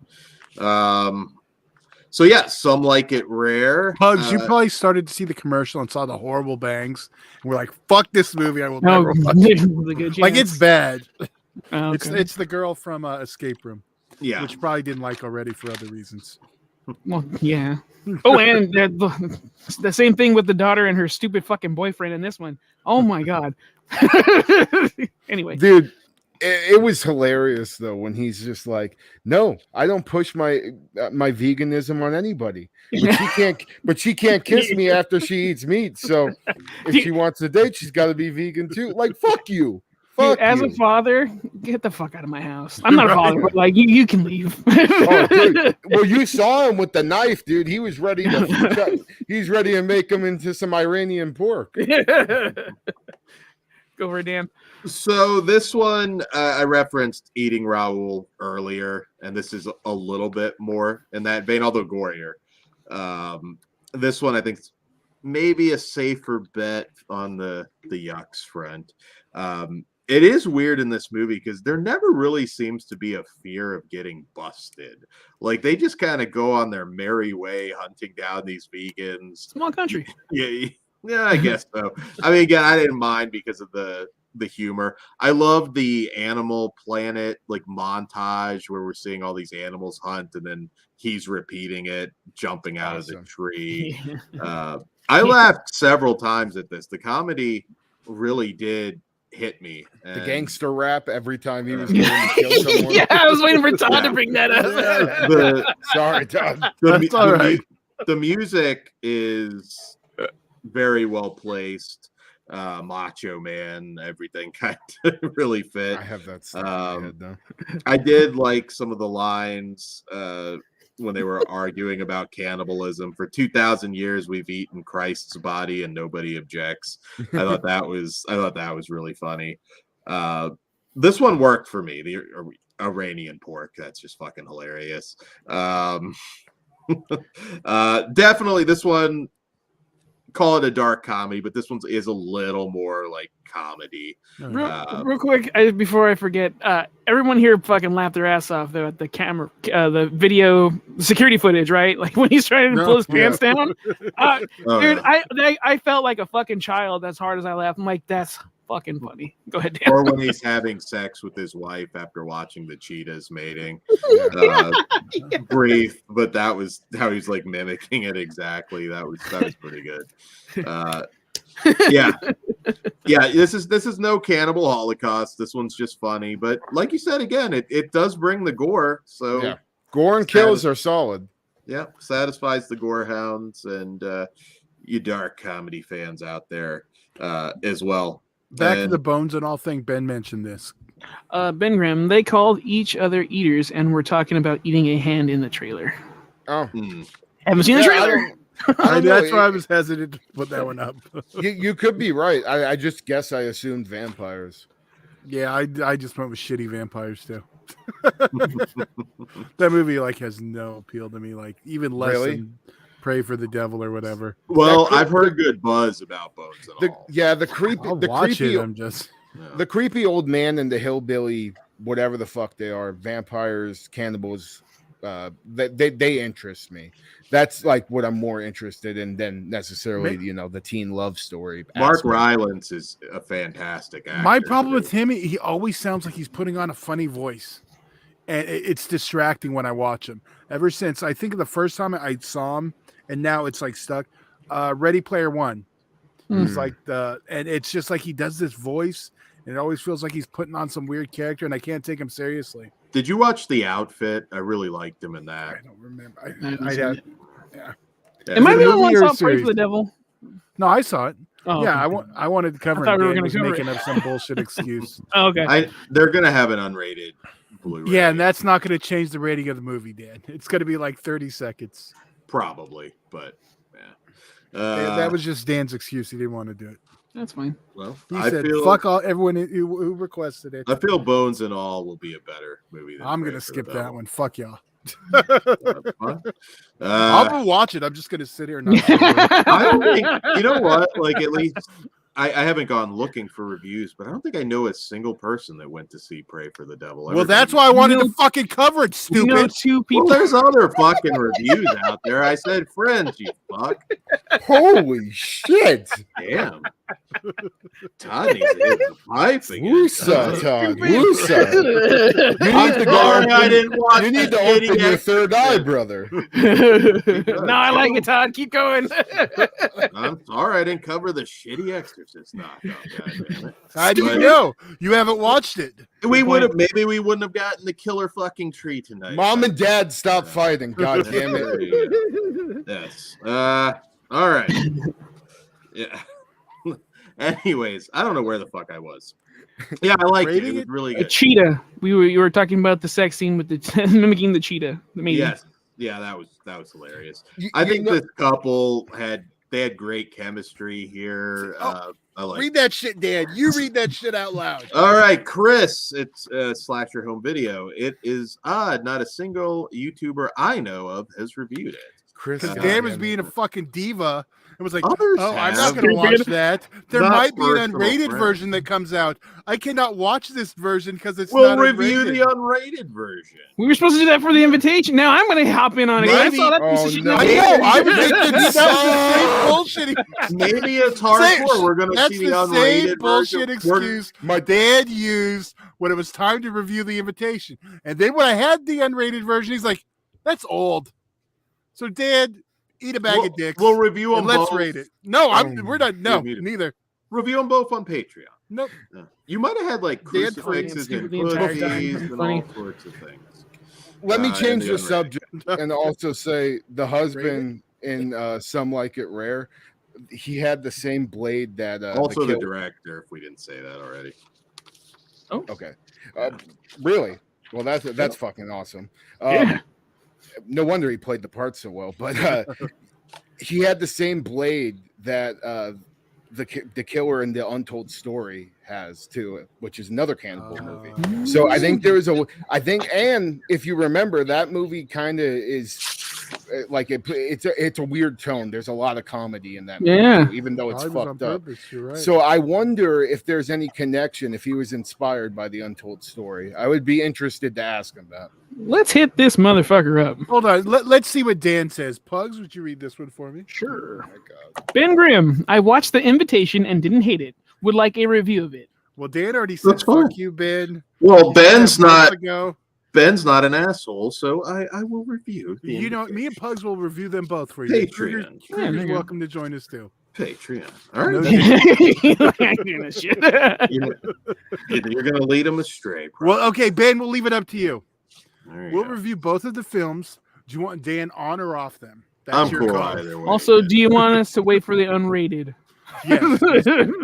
So yeah, Some Like It Rare. Pugs, you probably started to see the commercial and saw the horrible bangs, and we're like, "Fuck this movie! I will never watch it." Like, it's bad. Oh, okay. It's the girl from Escape Room, which you probably didn't like already for other reasons. Well, yeah. Oh, and the same thing with the daughter and her stupid fucking boyfriend in this one. Oh my god. Anyway, dude, it was hilarious though when he's just like, "No, I don't push my veganism on anybody, but she can't kiss me after she eats meat. So if she wants to date, she's got to be vegan too." Like, fuck you. Dude, as a father, get the fuck out of my house. I'm not a father, but like you can leave. Dude. Well, you saw him with the knife, dude. He was ready to make him into some Iranian pork. Go for it, Dan. So this one, I referenced Eating Raoul earlier, and this is a little bit more in that vein, although gorier. This one, I think, is maybe a safer bet on the yucks front. It is weird in this movie because there never really seems to be a fear of getting busted. Like, they just kind of go on their merry way hunting down these vegans. Small country. Yeah, I guess so. I mean, again, I didn't mind because of the humor. I love the Animal Planet like montage where we're seeing all these animals hunt and then he's repeating it, jumping out of the tree. I laughed several times at this. The comedy really did hit me. The gangster rap every time he was going to kill someone. Yeah, I was waiting for Todd to bring that up. Sorry, Todd. That's all right. The music is very well placed. Macho Man, everything kind of really fit. I have that stuff in my head, though. I did like some of the lines when they were arguing about cannibalism. For 2,000 years, we've eaten Christ's body and nobody objects. I thought that was really funny. This one worked for me. The Iranian pork, that's just fucking hilarious. Definitely this one. Call it a dark comedy, but this one is a little more like comedy. Real quick, before I forget, everyone here fucking laughed their ass off though at the camera, the video security footage, right? Like when he's trying to pull his pants down. Dude, I felt like a fucking child as hard as I laughed. I'm like, that's fucking funny. Go ahead, Dan. Or when he's having sex with his wife after watching the cheetahs mating. Brief, but that was how he's like mimicking it exactly. That was pretty good. Yeah. This is no cannibal holocaust. This one's just funny, but like you said again, it does bring the gore. So yeah. Gore and kills are solid. Yeah, satisfies the gore hounds and you dark comedy fans out there as well. Back to the Bones and all thing. Ben mentioned this. Ben Grimm, they called each other eaters and were talking about eating a hand in the trailer. Oh, Haven't seen the trailer. That's why I was hesitant to put that one up. you could be right. I just guess I assumed vampires. Yeah, I just went with shitty vampires too. That movie has no appeal to me, even less than Pray for the Devil or whatever. Well, I've heard good buzz about Bones and All. Yeah, the creepy The creepy old man and the hillbilly, whatever the fuck they are, vampires, cannibals, they interest me. That's what I'm more interested in than necessarily, the teen love story. Mark Rylance is a fantastic actor. My problem with him, he always sounds like he's putting on a funny voice. And it's distracting when I watch him. Ever since, I think the first time I saw him, and now it's stuck. Ready Player One. He's and it's just he does this voice, and it always feels like he's putting on some weird character, and I can't take him seriously. Did you watch The Outfit? I really liked him in that. I don't remember. Yeah. Am I the only one who saw Pray for the Devil? No, I saw it. Oh, yeah, okay. I wanted to cover it. I thought we were going to cover making up some bullshit excuse. Oh, okay. They're going to have an unrated Blu-ray. Yeah, and that's not going to change the rating of the movie, Dan. It's going to be 30 seconds. Probably, but that was just Dan's excuse. He didn't want to do it. That's fine. Well, he said, fuck all everyone who requested it. I feel Bones and All will be a better movie than I'm going to skip that one. Fuck y'all. I'll watch it. I'm just going to sit here and not I don't think, you know what? At least I haven't gone looking for reviews, but I don't think I know a single person that went to see Pray for the Devil. Well, that's why I wanted to fucking cover it, stupid. Two people. Well, there's other fucking reviews out there. I said friends, you fuck. Holy shit. Damn. Todd needs to hit the pipe again. Woosa, Todd. Woosa. You need to open your third eye, brother. No, I like it, Todd. Keep going. I'm sorry I didn't cover the shitty Exorcist knockoff. How do you know? You haven't watched it. We would have. Maybe we wouldn't have gotten the killer fucking tree tonight. Mom and Dad, stop fighting. God damn it. Yes. All right. Yeah. Anyways, I don't know where the fuck I was. Yeah, I like it. It was really good. A cheetah. You were talking about the sex scene with the mimicking the cheetah. Yes. Yeah, that was hilarious. I think this couple had great chemistry here. I like read that shit, Dan. You read that shit out loud. All right, Chris. It's Slasher Home Video. It is odd. Not a single YouTuber I know of has reviewed it. Chris, Dan was being a fucking diva. It was like, I'm have. not going to watch that. There might be an unrated friend. version that comes out. I cannot watch this version because it's We'll not review unrated. the unrated version. We were supposed to do that for the invitation. Now I'm going to hop in on it. I saw that piece of shit. No. I know. I was thinking that was the same bullshit. Maybe it's hardcore. We're going to see the unrated same bullshit version. excuse my dad used when it was time to review the invitation. And then when I had the unrated version, he's like, that's old. So, Dad, eat a bag of dicks. We'll review them. Let's rate it. No, we're not. No, neither. Review them both on Patreon. Nope. You might have had crucifixes and cookies and all sorts of things. Let me change the subject and also say the husband in Some Like It Rare, he had the same blade that also the director, if we didn't say that already. Oh, okay. Really? Well, that's fucking awesome. Yeah. No wonder he played the part so well. But he had the same blade that the killer in the Untold Story has too, which is another Cannibal movie. So I think and if you remember, that movie kind of is it's a weird tone. There's a lot of comedy in that movie, even though it's fucked up. Right. So I wonder if there's any connection, if he was inspired by the Untold Story. I would be interested to ask him that. Let's hit this motherfucker up. Hold on. Let's see what Dan says. Pugs, would you read this one for me? Sure. Oh, Ben Grimm, I watched The Invitation and didn't hate it. Would like a review of it. Well, Dan already said fuck you, Ben. Well, Ben's not an asshole, so I will review. Me and Pugs will review them both for you. Patreon. You're welcome to join us too. Patreon. All right. You're going to lead them astray. Probably. Well, okay, Ben, we'll leave it up to you. We'll review both of the films. Do you want Dan on or off them? I'm cool either way. Also, do you want us to wait for the unrated? Yes.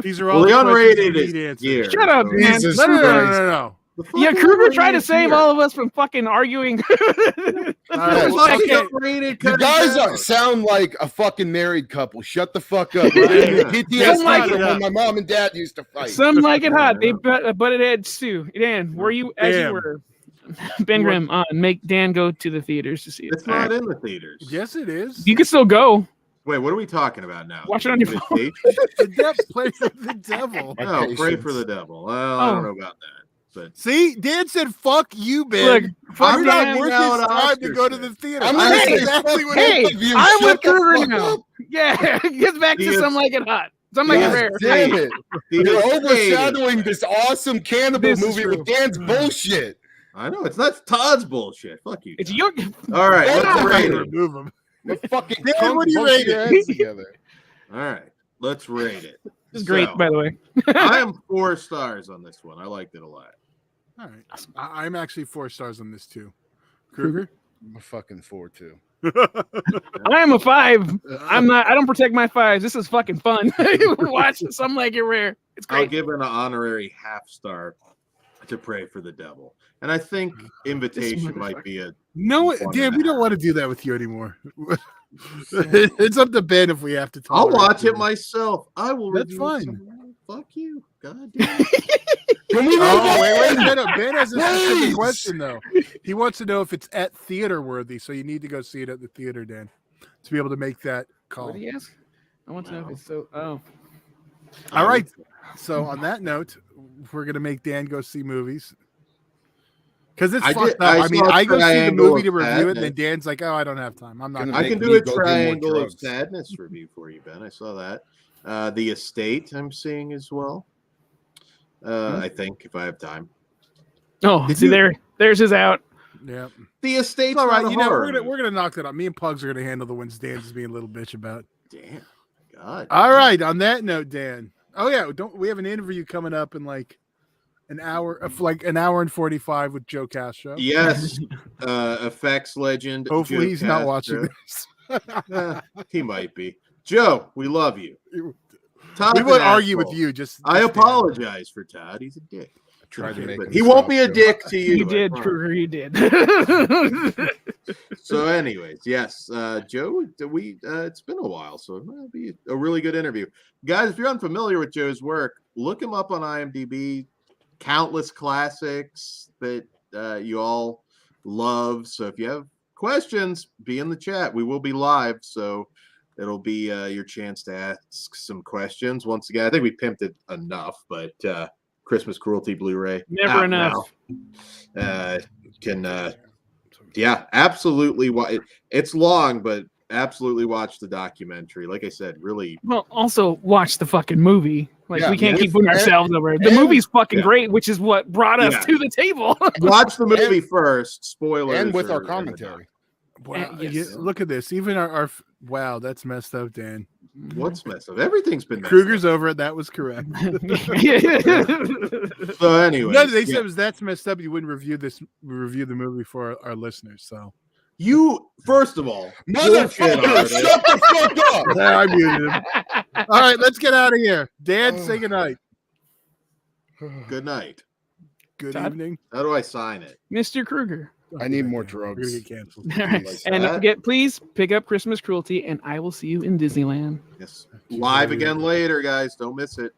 These are all the unrated is here. Shut up, man. No. Yeah, Kruger tried to save all of us from fucking arguing. You guys sound like a fucking married couple. Shut the fuck up. PTSD from when my mom and dad used to fight. Some like it hot. They butted heads too. Dan, were you as you were? Ben Grimm, make Dan go to the theaters to see it. It's not in the theaters. Yes, it is. You can still go. Wait, what are we talking about now? Watch it on your phone. The devil, play for the devil. No, pray for the devil. Well, I don't know about that. But see, Dan said, "Fuck you, Ben. I'm not worth his time to go to the theater." I'm with Kruger now. Yeah, it gets back to Some Like It Hot. Some Like It Rare. Damn it! You're overshadowing this awesome Cannibal movie with Dan's bullshit. I know it's not Todd's bullshit. Fuck you. It's your. All right, let's rate it. Remove him. Fucking Dan, what do you rate it? All right, let's rate it. It's great, by the way. I am 4 stars on this one. I liked it a lot. All right, I'm actually 4 stars on this too. Kruger, I'm a fucking 4 too. I am a 5. I'm not. I don't protect my 5s. This is fucking fun. Watch Some Like It Rare. It's great. I'll give it an honorary half star to Pray for the Devil, and I think Invitation might be a no. Dan, we don't want to do that with you anymore. It's up to Ben if we have to talk. I'll watch it myself. I will. That's fine. Fuck you. God damn. Wait. Ben has a specific question though. He wants to know if it's at theater worthy, so you need to go see it at the theater, Dan, to be able to make that call. What do you ask? I want to know if it's so. Oh. All right. So on that note, we're gonna make Dan go see movies. Because it's fucked up. I mean, I go see the movie to review it, and then Dan's like, "Oh, I don't have time. I'm not." I can do a Triangle of Sadness review for you, Ben. I saw that. The Estate I'm seeing as well. I think if I have time. Oh, see there's his out. Yeah. The Estate's all right. You know, we're gonna knock that out. Me and Pugs are gonna handle the ones Dan's being a little bitch about. Damn. God. All right. On that note, Dan. Oh yeah, we have an interview coming up in like an hour and 45 with Joe Castro. Yes. Effects legend. Hopefully Joe he's Castro. not watching this. He might be. Joe, we love you. Todd's we would argue with you. I apologize for Todd. He's a dick. Tried to make he won't be a dick to you. You did, Kruger. You did. So, anyways, yes, Joe. It's been a while, so it'll be a really good interview, guys. If you're unfamiliar with Joe's work, look him up on IMDb. Countless classics that you all love. So, if you have questions, be in the chat. We will be live, so it'll be your chance to ask some questions. Once again, I think we pimped it enough, but Christmas Cruelty Blu-ray. Never enough. Absolutely. It's long, but absolutely watch the documentary. Like I said, really. Well, also watch the fucking movie. Like we can't keep putting ourselves over it. The movie's fucking great, which is what brought us to the table. Watch the movie first. Spoilers. And with our commentary. Wow, look at this. Even our wow, that's messed up, Dan. What's messed up? Everything's been messed Kruger's up. over it. That was correct. So anyway, no, they said that's messed up. You wouldn't review the movie for our listeners. So you first of all, motherfucker, shut the fuck up. I muted him. All right, let's get out of here. Dan, say goodnight. Good night. Good evening. How do I sign it, Mr. Kruger? I need more drugs. We're gonna get canceled. All right. And don't forget, please pick up Christmas Cruelty, and I will see you in Disneyland. Yes. Live again later, guys. Don't miss it.